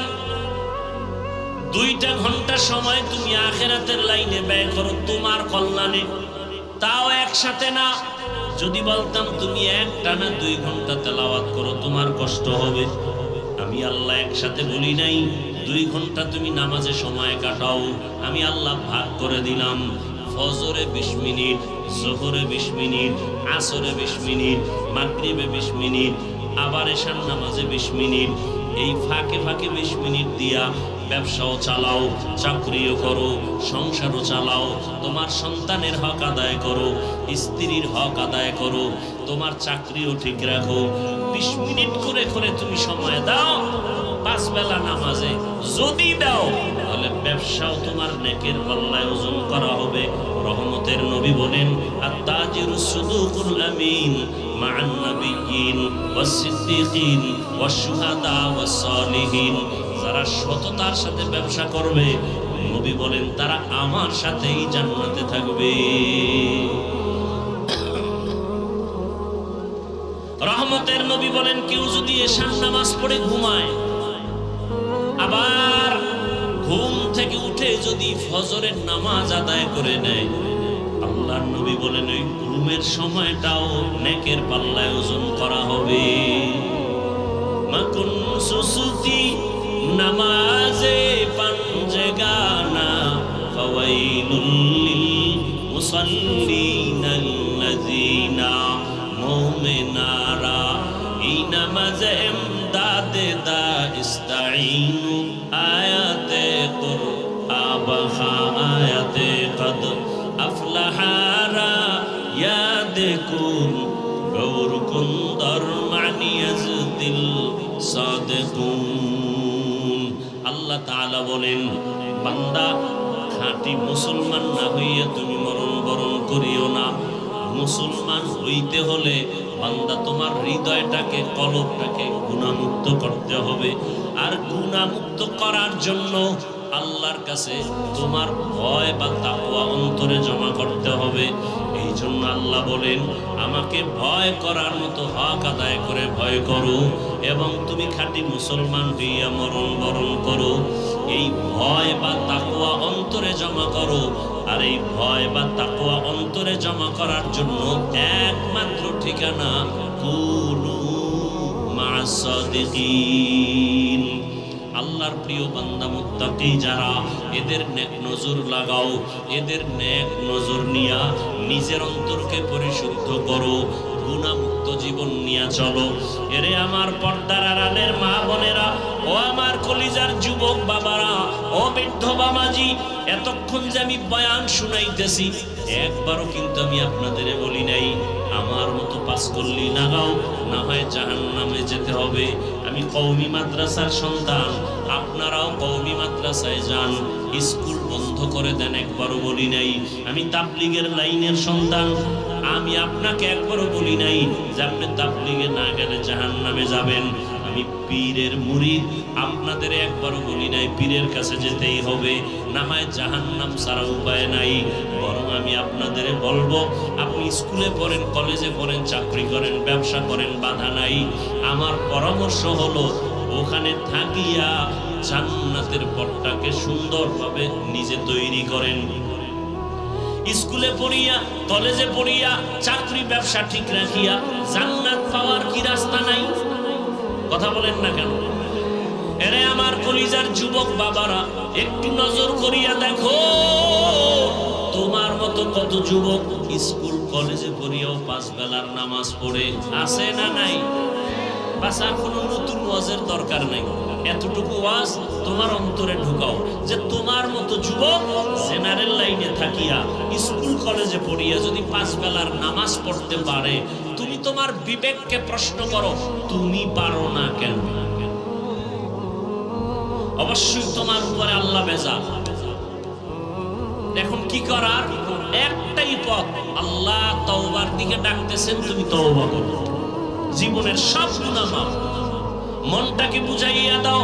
2টা ঘন্টা সময় তুমি আখিরাতের লাইনে ব্যয় করো তোমার কল্যাণে, তাও একসাথে না। যদি বলতাম তুমি একটানা 2 ঘন্টা তেলাওয়াত করো, তোমার কষ্ট হবে। আমি আল্লাহ একসাথে বলি নাই 2 ঘন্টা তুমি নামাজে সময় কাটাও। আমি আল্লাহ ভাগ করে দিলাম। ফজরে 20 মিনিট, জোহরে 20 মিনিট, আসরে 20 মিনিট, মাগরিবে 20 মিনিট, আবার এশার নামাজে 20 মিনিট। এই ফাঁকে ফাঁকে 20 মিনিট দিয়া ব্যবসাও চালাও, চাকরিও করো, সংসারও চালাও, তোমার সন্তানের হক আদায় করো, স্ত্রীর হক আদায় করো, তোমার চাকরিও ঠিক রাখো। 20 মিনিট করে করে তুমি সময় দাও 5 বেলা নামাজে। যদি দাও তাহলে ব্যবসাও তোমার নেকের পাল্লায় ওজন করা হবে। রহমতের নবী বলেন, আত-তাজিরুস সুদুকুল আমিন মা'আন নাবিয়্যিন ওয়াস সিদ্দিকিন ওয়াস শুহাদা ওয়াস সালিহিন। যারা সততার সাথে ব্যবসা করবে, নবী বলেন তারা আমার সাথেই জান্নাতে থাকবে। রহমতের নবী বলেন, কেউ যদি এশার নামাজ পড়ে ঘুমায়, আবার ঘুম থেকে উঠে যদি ফজরের নামাজ আদায় করে নেয়, আল্লাহর নবী বলেন ওই ঘুমের সময়টাও নেকের পাল্লায় ওজন করা হবে। মাকুন সুসুতি নামাজে পাঞ্জেগানা ফাওয়াইলুল লিল মুসাল্লিনাল্লাযিনা মুমিনারা এই নামাজে এমদাদে দা ইস্তাঈনু আয়াতে কুরআবা আয়াতে কদ আফলাহারা ইয়াদকুন গৌরকুন দরমানি ইয়াজদিল সাদিকুন। আল্লাহ তাআলা বলেন, বান্দা খাঁটি মুসলমান না হইয়া তুমি মরণ বরণ করিও না। মুসলমান হইতে হলে বান্দা তোমার হৃদয়টাকে, কলবটাকে গুনাহমুক্ত করতে হবে। আর গুনাহমুক্ত করার জন্য আল্লাহর কাছে তোমার ভয় বা তাকওয়া অন্তরে জমা করতে হবে। এই জন্য আল্লাহ বলেন, আমাকে ভয় করার মতো হক আদায় করে ভয় করো এবং তুমি খাঁটি মুসলমান হইয়া মরণ বরণ করো। এই ভয় বা তাকওয়া অন্তরে জমা করো। আর এই ভয় বা তাকওয়া অন্তরে জমা করার জন্য একমাত্র ঠিকানা কুনু মা'আস সাদিকিন। আল্লাহর প্রিয় বান্দা মুত্তাকি যারা, এদের নেক নজর লাগাও, এদের নেক নজর নিয়া নিজের অন্তরকে পরিশুদ্ধ করো, গুনাহমুক্ত জীবন নিয়ে চলো। এরে আমার পর্দার আড়ালের মা বোনেরা, ও আমার কলিজার যুবক বাবারা, ও বৃদ্ধ বাবাজি, এতক্ষণ যে আমি বয়ান শুনাইতেছি, একবারও কিন্তু আমি আপনাদের বলি নাই আমার মতো পাস করলি লাগাও, না হয় জাহান্নামে যেতে হবে। আমি কওমি মাদ্রাসার সন্তান, আপনারাও কওমি মাদ্রাসায় যান, স্কুল বন্ধ করে দেন, একবারও বলি নাই। আমি তাবলিগের লাইনের সন্তান, আমি আপনাকে একবারও বলি নাই যে আপনি তাবলিগে না গেলে জাহান্নামে যাবেন। আমি পীরের মুরিদ, আপনাদের একবারও বলি নাই পীরের কাছে যেতেই হবে, না হয় জাহান্নাম ছাড়া উপায় নাই। বরং আমি আপনাদের বলবো, আপনি স্কুলে পড়েন, কলেজে পড়েন, চাকরি করেন, ব্যবসা করেন, বাধা নাই। আমার পরামর্শ হলো ওখানে থাকিয়া জান্নাতের পথটাকে সুন্দরভাবে নিজে তৈরি করেন। স্কুলে পড়িয়া, কলেজে পড়িয়া, চাকরি ব্যবসা ঠিক রাখিয়া জান্নাত পাওয়ার কি রাস্তা নাই? কথা বলেন না কেন? এরে আমার কলিজার যুবক বাবারা, একটু নজর করিয়া দেখো, তোমার মতো কত যুবক স্কুল কলেজে পড়িয়াও 5 বেলার নামাজ পড়ে আছে না নাই? বাস আর কোনো নতুন ওয়াজের দরকার নাই। এতটুকু ওয়াজ তোমার অন্তরে ঢুকাও যে তোমার মতো যুবক জেনারেল লাইনে থাকিয়া স্কুল কলেজে পড়িয়া যদি 5 বেলার নামাজ পড়তে পারে, তুমি তোমার বিবেককে প্রশ্ন করো, তুমি পারো না কেন? অবশ্যই তোমার উপরে আল্লাহ বেজার। এখন কি করার? একটাই পথ, আল্লাহ তওবার দিকে ডাকতেছেন, তুমি তওবা করো, জীবনের সব গুনাহ মাফ। মনটাকে বুঝাইয়া দাও,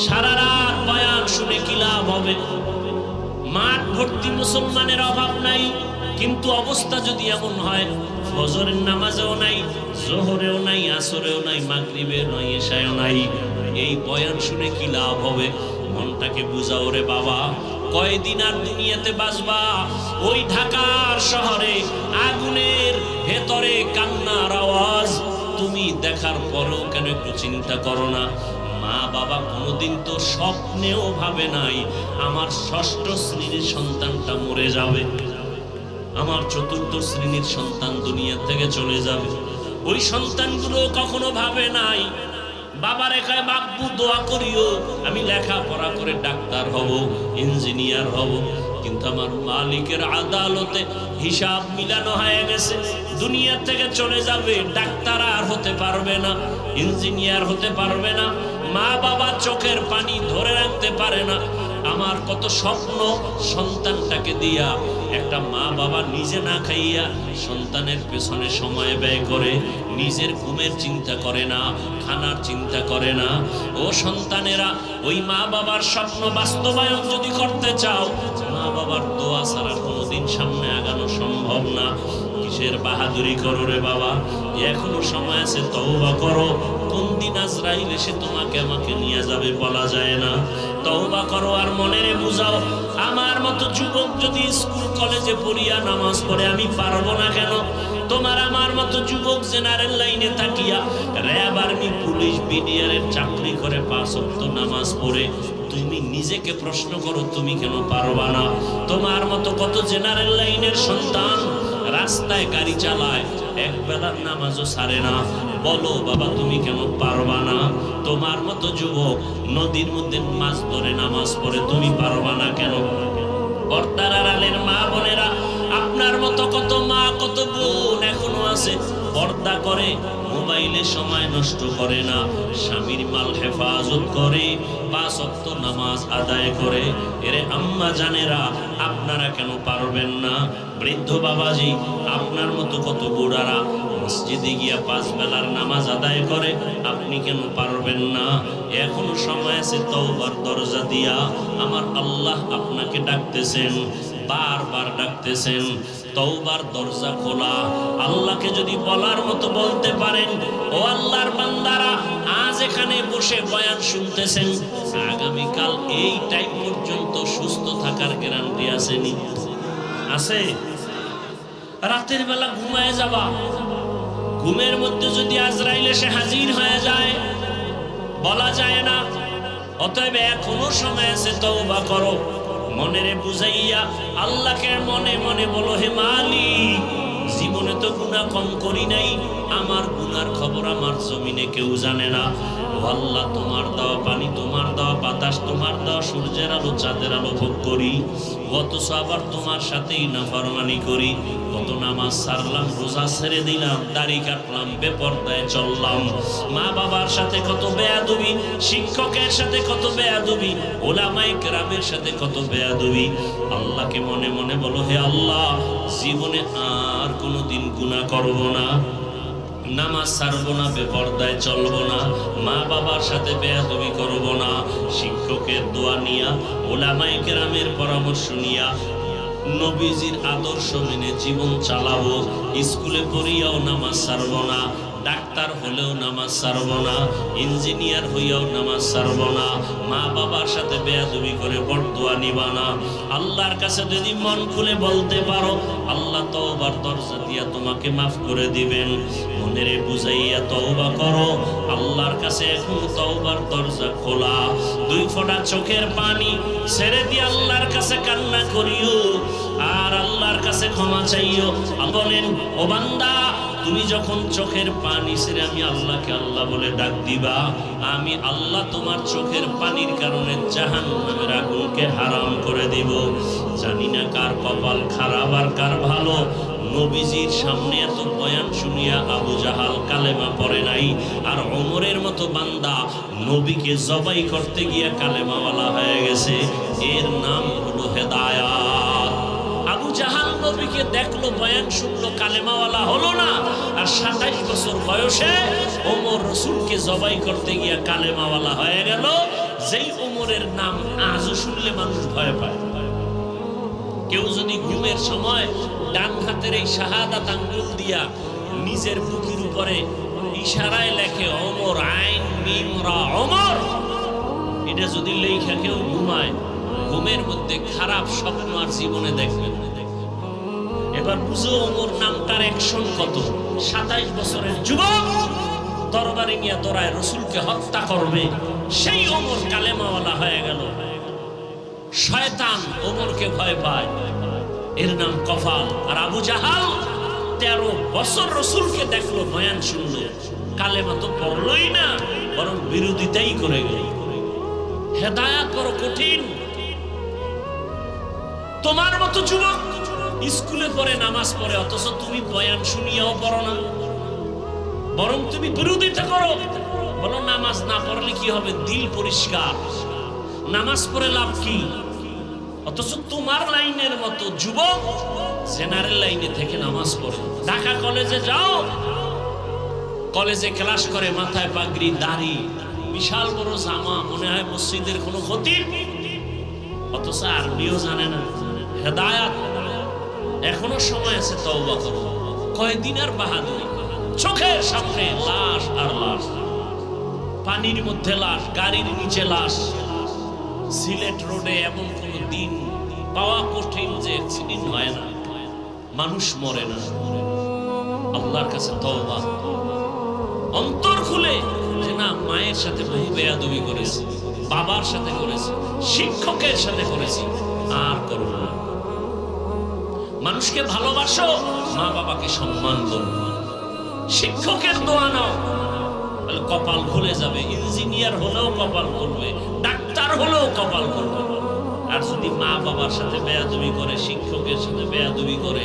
সারা রাত বয়ান শুনে কি লাভ হবে? মাঠ ভর্তি মুসলমানের অভাব নাই, কিন্তু অবস্থা যদি এমন হয় ফজরের নামাজেও নাই, জোহরেও নাই, আসরেও নাই, মাগরিবেও নাই, এশায়ও নাই, এই বয়ান শুনে কি লাভ হবে? মনটাকে বুঝাও রে বাবা, কয়দিন আর দুনিয়াতে বাঁচবা? ওই ঢাকার শহরে আগুনের ভেতরে কান্নার আওয়াজ তুমি দেখার পরেও কেন একটু চিন্তা করো না? মা বাবা কোনোদিন তো স্বপ্নেও ভাবে নাই আমার ষষ্ঠ শ্রেণীর সন্তানটা মরে যাবে, আমার চতুর্থ শ্রেণীর সন্তান দুনিয়া থেকে চলে যাবে। ওই সন্তানগুলো কখনো ভাবে নাই বাবা রেখায় বাব্বু দোয়া করিও আমি লেখাপড়া করে ডাক্তার হব, ইঞ্জিনিয়ার হব। কিন্তু আমার মালিকের আদালতে হিসাব মিলানো হয়ে গেছে, দুনিয়া থেকে চলে যাবে, ডাক্তার আর হতে পারবে না, ইঞ্জিনিয়ার হতে পারবে না। মা বাবা চোখের পানি ধরে রাখতে পারে না। আমার কত স্বপ্ন সন্তানটাকে দিয়া, একটা মা বাবা নিজে না খাইয়া সন্তানের পেছনে সময় ব্যয় করে, নিজের ঘুমের চিন্তা করে না, খানার চিন্তা করে না। ও সন্তানেরা, ওই মা বাবার স্বপ্ন বাস্তবায়ন যদি করতে চাও, মা বাবার দোয়া ছাড়া কোনোদিন সামনে আগানো সম্ভব না। কিসের বাহাদুরি করো রে বাবা? এখনো সময় আছে, তওবা করো। কোন দিন আজরাইল এসে তোমাকে আমাকে নিয়ে যাবে বলা যায় না। তওবা করো আর মনের বুঝাও, আমার মতো যুবক যদি স্কুল কলেজে পড়িয়া নামাজ পড়ে আমি পারবো না কেন? তোমার আমার মতো যুবক জেনারেল লাইনে থাকিয়া র্যাব, আর্মি, পুলিশ, বিডিআরের চাকরি করে 5 ওয়াক্ত নামাজ পড়ে তুমি নিজেকে প্রশ্ন করো, তুমি কেন পারবা না? তোমার মতো কত জেনারেল লাইনের সন্তান রাস্তায় গাড়ি চালায়, এক বেলার নামাজও ছাড়ে না, বলো বাবা তুমি কেন পারবা না? তোমার মতো যুবক নদীর মধ্যে মাছ ধরে নামাজ পড়ে, তুমি পারবা না কেন? পর্দার আড়ালের মা বোনেরা, আপনার মতো কত মা কত বোন এখনো আছে, পর্দা করে, মোবাইলে সময় নষ্ট করে না, স্বামীর মাল হেফাজত করে, 5 ওয়াক্ত নামাজ আদায় করে। এরে আম্মা জানেরা, আপনারা কেন পারবেন না? বৃদ্ধ বাবাজি, আপনার মতো কত বুড়ারা মসজিদে গিয়া 5 বেলার নামাজ আদায় করে, আপনি কেন পারবেন না? এখনো সময় আছে, তওবার দরজা দিয়া আমার আল্লাহ আপনাকে ডাকতেছেন, বারবার ডাকতেছেন। তওবার দরজা খোলা। আল্লাহকে যদি বলার মতো বলতে পারেন, ও আল্লাহর বান্দারা, আজ এখানে বসে বয়ান শুনতেছেন, আগামীকাল এই টাইম পর্যন্ত সুস্থ থাকার গ্যারান্টি আসেনি? আছে? রাতের বেলা ঘুমায় যাবা, ঘুমের মধ্যে যদি আজরাইল এসে হাজির হয়ে যায় বলা যায় না। অতএব এখনো সময় আছে, তওবা করো। মনেরে বুঝাইয়া আল্লাহকে মনে মনে বলো, হে মালিক, জীবনে তো গুনাহ কম করি নাই, আমার গুনার খবর আমার জমিনে কেউ জানে না। ও আল্লাহ, তোমার দেওয়া পানি, তোমার দেওয়া বাতাস, তোমার দেওয়া সূর্যের আলো, চাঁদের আলো ভোগ করি, অথচ আবার তোমার সাথেই নাফরমানি করি। কত নামাজ ছাড়লাম, রোজা ছেড়ে দিলাম, দাড়ি কাটলাম, বেপরদায় চললাম, মা বাবার সাথে কত বেয়াদবি, শিক্ষকের সাথে কত বেয়াদবি, ওলামায়ে কেরামের সাথে কত বেয়াদবি। আল্লাহকে মনে মনে বলো, হে আল্লাহ, জীবনে আর কোনোদিন গুনাহ করব না, নামাজ ছাড়বো না, বেপরদায় চলবো না, মা বাবার সাথে বেয়াদবি করবো না, শিক্ষকের দোয়া নিয়া, ওলামায়ে কেরামের পরামর্শ নিয়া, নবীজির আদর্শ মেনে জীবন চালাবো। স্কুলে পড়িয়াও নামাজ ছাড়বো না, ডাক্তার হলেও নামাজ ছাড়বো না, ইঞ্জিনিয়ার হইয়াও নামাজ ছাড়বো না, মা বাবার সাথে বেয়াদবি করে বরদোয়া নিবা না। আল্লাহর কাছে যদি মন খুলে বলতে পারো, আল্লাহ তওবার দরজা দিয়া তোমাকে মাফ করে দিবেন। মনেরে বুঝাইয়া তওবা করো, আল্লাহর কাছে এখন তওবার দরজা খোলা। 2 ফোঁটা চোখের পানি ছেড়ে দিয়ে আল্লাহর কাছে কান্না করিও, আর আল্লাহর কাছে ক্ষমা চাইও। বলেন, ও বান্দা, তুমি যখন চোখের পানি ছেড়ে আমি আল্লাহকে আল্লাহ বলে ডাক দিবা, আমি আল্লাহ তোমার চোখের পানির কারণে জাহান্নামের আগুনকে হারাম করে দিব। জানি না কার কপাল খারাপ আর কার ভালো, নবীজির সামনে এত বয়ান শুনিয়া আবু জাহাল কালেমা পড়ে নাই, আর ওমরের মতো বান্দা নবীকে জবাই করতে গিয়া কালেমাওয়ালা হয়ে গেছে। এর নাম হলো হেদায়াত। আবু জাহাল নবীকে দেখলো, বয়ান শুনলো, কালেমাওয়ালা হলো না, আর 27 বছর বয়সে ওমর রসুলকে জবাই করতে গিয়া কালেমাওয়ালা হয়ে গেল। যেই ওমরের নাম আজও শুনলে মানুষ ভয় পায়। কেউ যদি ঘুমের সময় ডান হাতের এই শাহাদাত আঙ্গুল দিয়া নিজের বুকের উপরে ইশারায় লেখে ওমর, আইন মিম রা ওমর, এটা যদি লেখা কেউ ঘুমায়, ঘুমের মধ্যে খারাপ স্বপ্ন আর জীবনে দেখবে না। এবার বুঝো ওমর নামটার অ্যাকশন কত। 27 বছরের যুবক তরবারি নিয়ে দৌড়ায় রসুলকে হত্যা করবে, সেই ওমর কালেমাওয়ালা হয়ে গেল। শয়তান ওমরকে ভয় পায়, এর নাম কফাল। আর আবু জাহাল 13 বছর রসুলকে দেখলো, বয়ান শুনলো, কালেমা তো পড়লই না, বরং বিরোধিতাই করে গেল। হেদায়াত বড় কঠিন। তোমার মতো যুবক স্কুলে পড়ে, নামাজ পড়ে, অথচ তুমি বয়ান শুনিয়াও পড়ো না, বরং তুমি বিরোধিতা করো। বলো নামাজ না পড়লে কি হবে? দিল পরিষ্কার, নামাজ পড়ে লাভ কি? অথচ তোমার লাইনের মতো যুবক জেনারেল লাইনে থেকে নামাজ পড়ে। ঢাকা কলেজে যাও, কলেজে ক্লাস করে, মাথায় পাগড়ি, দাড়ি, বিশাল বড় জামা, মনে হয় মসজিদের কোনো খতিব, অথচ আরবিও জানে না। হেদায়াত এখনো সময় আছে, তওবা করো। কয়দিন আর বাহাদুরি? চোখের সামনে লাশ আর লাশ, পানির মধ্যে লাশ, গাড়ির নিচে লাশ। সিলেট রোডে এমন কোন দিন পাওয়া কঠিন যে অ্যাক্সিডেন্ট হয় না, মানুষ মরে না। আল্লাহর কাছে তওবা, অন্তর খুলে যে না, মায়ের সাথে বহু বেয়াদবি করেছি, বাবার সাথে করেছি, শিক্ষকের সাথে করেছি, আর করব না। মানুষকে ভালোবাসো, মা বাবাকে সম্মান করো, শিক্ষকের দোয়া নাও, কপাল খুলে যাবে। ইঞ্জিনিয়ার হলেও কপাল করবে, ডাক্তার হলেও কপাল করবে। আর যদি মা বাবার সাথে বেয়াদবি করে, শিক্ষকের সাথে বেয়াদবি করে,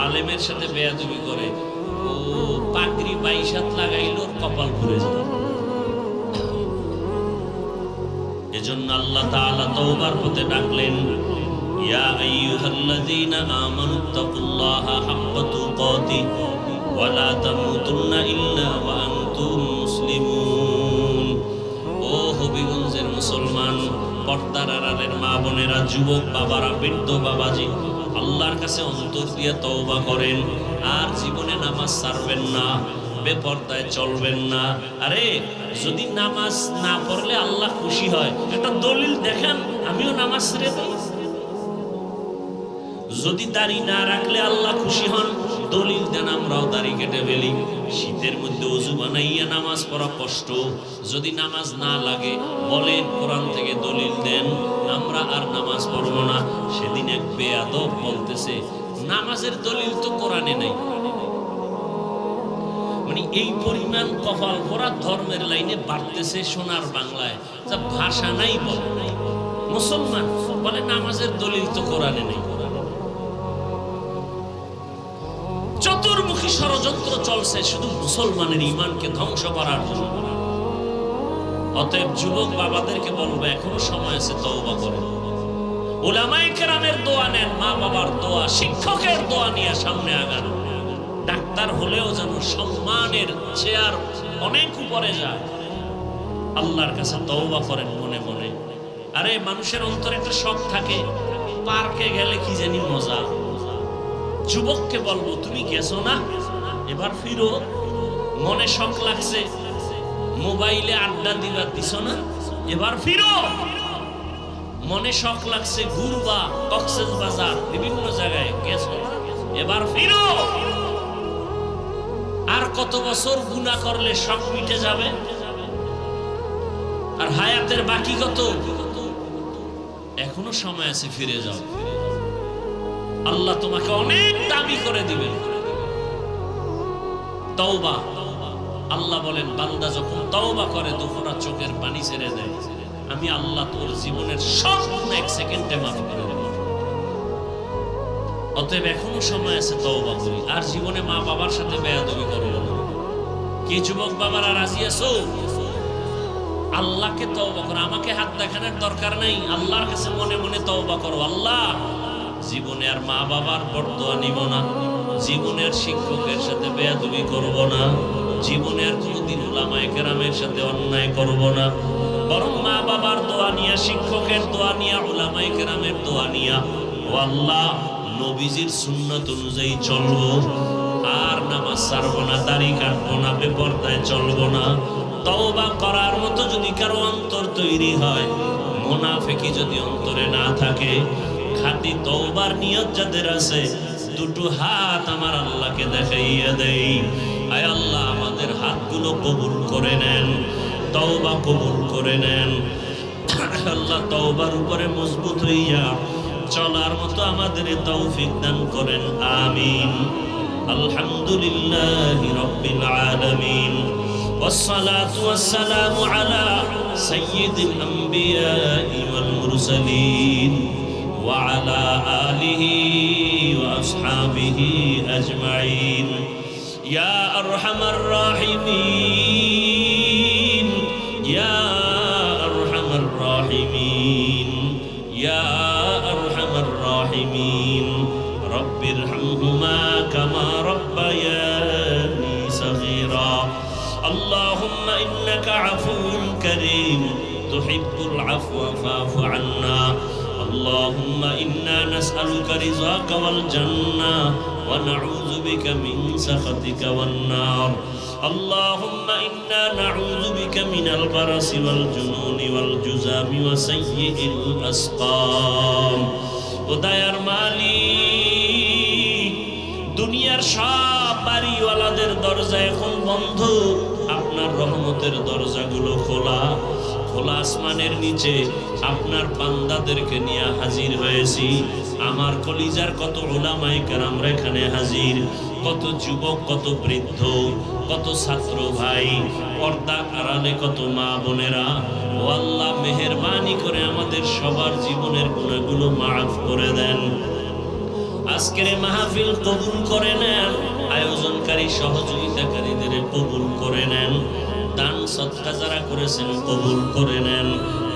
আলেমের সাথে বেয়াদবি করে, ও পাগড়ি 22 হাত লাগাইলো, কপাল খুলে যাবে। এজন্য আল্লাহ তাআলা তওবার পথে ডাকলেন, ইয়া আইয়ুহাল্লাযীনা আমানুত্তাকুল্লাহা হাক্কা তুকাতিহি ওয়া লা তামুতুন্না ইল্লা ওয়া আনতুম মুসলিমুন। ও হবিগঞ্জের মুসলমান, পর্দার আড়ালের মা বোনেরা, যুবক বাবারা, বৃদ্ধ বাবাজি, আল্লাহর কাছে অন্তর দিয়ে তওবা করেন, আর জীবনে নামাজ ছাড়বেন না, বেপর্দায় চলবেন না। আরে যদি নামাজ না পড়লে আল্লাহ খুশি হয়, একটা দলিল দেখেন, আমিও নামাজ ছেড়ে দেই। যদি দাড়ি না রাখলে আল্লাহ খুশি হন, দলিল দেন, আমরাও দাড়ি কেটে ফেলি। শীতের মধ্যে ওযু বানাইয়া নামাজ পড়া কষ্ট, যদি নামাজ না লাগে বলেন, কোরআন থেকে দলিল দেন, আমরা আর নামাজ পড়ব না। সেদিন এক বেয়াদব বলতেছে, নামাজের দলিল তো কোরআনে নাই। মানে এই পরিমাণ কপাল পরা ধর্মের লাইনে বাড়তেছে সোনার বাংলায়, যা ভাষা নাই বলে। মুসলমান বলে নামাজের দলিল তো কোরআনে নেই। চতুর্মুখী ষড়যন্ত্র চলছে শুধু মুসলমানের ঈমানকে ধ্বংস করার জন্য। অতএব যুবক বাবাদেরকে বলবো, এখনো সময় আছে, তওবা করেন। উলামায়ে কেরামের দোয়া নেন, মা বাবার দোয়া, শিক্ষকের দোয়া নিয়ে সামনে আগান। ডাক্তার হলেও যেন সম্মানের চেয়ার অনেক উপরে যায়। আল্লাহর কাছে তওবা করেন মনে মনে। আরে মানুষের অন্তরে একটা শখ থাকে, পার্কে গেলে কি জানি মজা। যুবককে বলবো, তুমি গেছো না, এবার ফিরো। মনে শখ লাগছে, মোবাইলে আড্ডা দিবার দিছ না, এবার ফিরো। মনে শখ লাগছে ঘুরবা, কক্সবাজার, বিভিন্ন জায়গায় গেছো না, এবার ফিরো। আর কত বছর গুনাহ করলে শখ মিটে যাবে? আর হায়াতের বাকি কত? এখনো সময় আছে, ফিরে যাও। আল্লাহ তোমাকে অনেক দাবি করে দিবেন। তওবা, আল্লাহ বলেন, বান্দা যখন তওবা করে, দুফোঁটা চোখের পানি ছেড়ে দেয়, আমি আল্লাহ তোর জীবনের সব গুনাহ 1 সেকেন্ডে মাফ করে দেব। অতএব এখনো সময় আছে তওবা করি, আর জীবনে মা বাবার সাথে বেয়াদবি করব না। কি যুবক বাবারা রাজি আছো? আল্লাহকে তওবা করো, আমাকে হাত দেখানোর দরকার নাই, আল্লাহর কাছে মনে মনে তওবা করো। আল্লাহ, জীবনে আর মা বাবার বরদোয়া নিব না, জীবনে আর শিক্ষকের সাথে বেয়াদবি করব না, জীবনে আর কোনোদিন উলামায়ে কেরামের সাথে অন্যায় করব না, বরং মা বাবার দোয়া নিয়া, শিক্ষকের দোয়া নিয়া, উলামায়ে কেরামের দোয়া নিয়া, ও আল্লাহ নবীজির সুন্নাত অনুযায়ী চলবো, আর নামাজ ছাড়বো না, দাড়ি কাটবো না, বেপরদায় চলবো না। তওবা করার মতো যদি কারো অন্তর তৈরি হয়, মুনাফিকি যদি অন্তরে না থাকে, খাঁটি তওবার নিয়ত যাদের আছে, দুটো হাত আমার আল্লাহকে দেখাইয়া দেই। আয় আল্লাহ, আমাদের হাতগুলো কবুল করে নেন, তওবা কবুল করে নেন। আল্লাহ, তওবার উপরে মজবুত হইয়া চলার মতো আমাদের তৌফিক দান করেন, আমিন। আলহামদুলিল্লাহি রাব্বিল আলামিন, ওয়াসসালাতু ওয়াসসালামু আলা সাইয়্যিদিল আমবিয়াই ওয়াল মুরসালিন ওয়া আলা আলিহি ওয়া আসহাবিহি আজমাইন। ইয়া আরহামার রাহিমিন, ইয়া আরহামার রাহিমিন, ইয়া আরহামার রাহিমিন, রব্বিরহামহুমা কামা রাব্বায়ানি সগীরা। আল্লাহুম্মা ইন্নাকা আফুউন কারীম তুহিব্বুল আফওয়া ফা'ফু আন্না। اللهم إنا نسألك رضاك والجنة ونعوذ بك من سخطك والنار. اللهم إنا نعوذ بك من البرص والجنون والجذام وسيء الأسقام. ওদায়ার মালিক, দুনিয়ার সব বাড়িওয়ালাদের দরজা এখন বন্ধ, আপনার রহমতের দরজাগুলো খোলা। খোলা আসমানের নিচে আপনার বান্দাদেরকে নিয়ে হাজির হয়েছি। আমার কলিজার কত উলামায়ে কেরাম এখানে হাজির, কত যুবক, কত বৃদ্ধ, কত ছাত্র ভাই, পর্দা আড়ালে কত মা বোনেরা। ও আল্লাহ, মেহেরবানি করে আমাদের সবার জীবনের গুনাহগুলো মাফ করে দেন। আজকের মাহফিল কবুল করে নেন, আয়োজনকারী সহযোগিতাকারীদের কবুল করে নেন, দান সদকা যারা করেছেন কবুল করে নেন,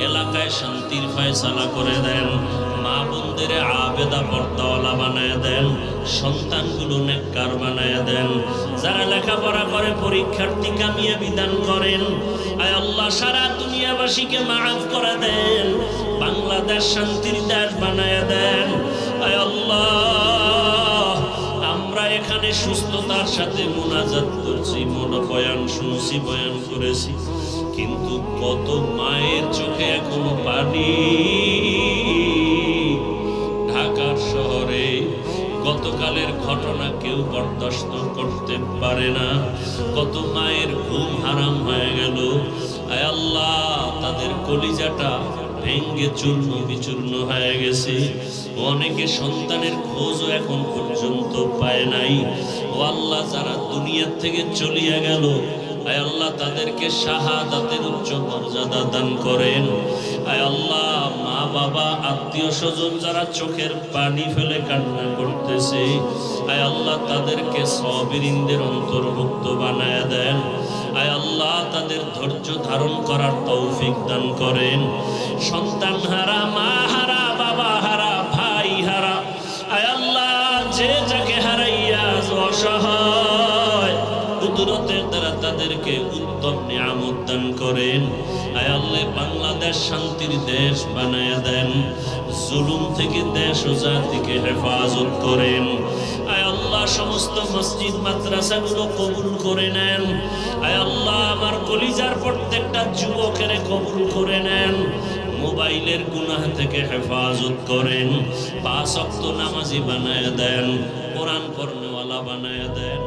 এলাকায় শান্তির ফয়সালা করে দেন, মা বোনদের আবেদা পর্দাওয়ালা বানায় দেন, সন্তানগুলো নেককার বানায় দেন, যারা লেখাপড়া করে পরীক্ষার্থী কামিয়াবি দান করেন। আয় আল্লাহ, সারা দুনিয়াবাসীকে মাফ করে দেন, বাংলাদেশ শান্তির দেশ বানায় দেন। আয় আল্লাহ, আমরা এখানে সুস্থতার সাথে মুনাজাত করছি, বয়ান শুনছি, বয়ান করেছি, কিন্তু কত মায়ের চোখে এখনো পানি। ঢাকার শহরে গতকালের ঘটনা কেউ বরদাস্ত করতে পারে না, কত মায়ের ঘুম হারাম হয়ে গেল। আয় আল্লাহ, তাদের কলিজাটা ভেঙ্গে চূর্ণ বিচূর্ণ হয়ে গেছে, অনেকে সন্তানের খোঁজও এখন পর্যন্ত পায় নাই। ও আল্লাহ, যারা দুনিয়া থেকে চলিয়া গেল, আয় আল্লাহ, তাদেরকে শাহাদাতের উচ্চ মর্যাদা দান করেন। আয় আল্লাহ, মা বাবা আত্মীয় স্বজন যারা চোখের পানি ফেলে কান্না করতেছে, আয় আল্লাহ, তাদেরকে সাবিরিনদের অন্তর্ভুক্ত বানায় দেন। আয় আল্লাহ, তাদের ধৈর্য ধারণ করার তৌফিক দান করেন। সন্তান হারা, মা হারা, বাবা হারা, ভাই হারা, আয় আল্লাহ, যে যাকে হারাইয়া অসহায়, কুদরতের দ্বারা তাদেরকে উত্তম নিয়ামত দান করেন। আয় আল্লাহ, বাংলাদেশ শান্তির দেশ বানায় দেন, জুলুম থেকে দেশ ও জাতিকে হেফাজত করেন। আয় আল্লাহ, সমস্ত মসজিদ মাদ্রাসাগুলো কবুল করে নেন। আয় আল্লাহ, আমার কলিজার প্রত্যেকটা যুবকের কবুল করে নেন, মোবাইলের গুনাহ থেকে হেফাজত করেন, 5 ওয়াক্ত নামাজি বানায় দেন, কোরআন পড়নেওয়ালা বানায় দেন।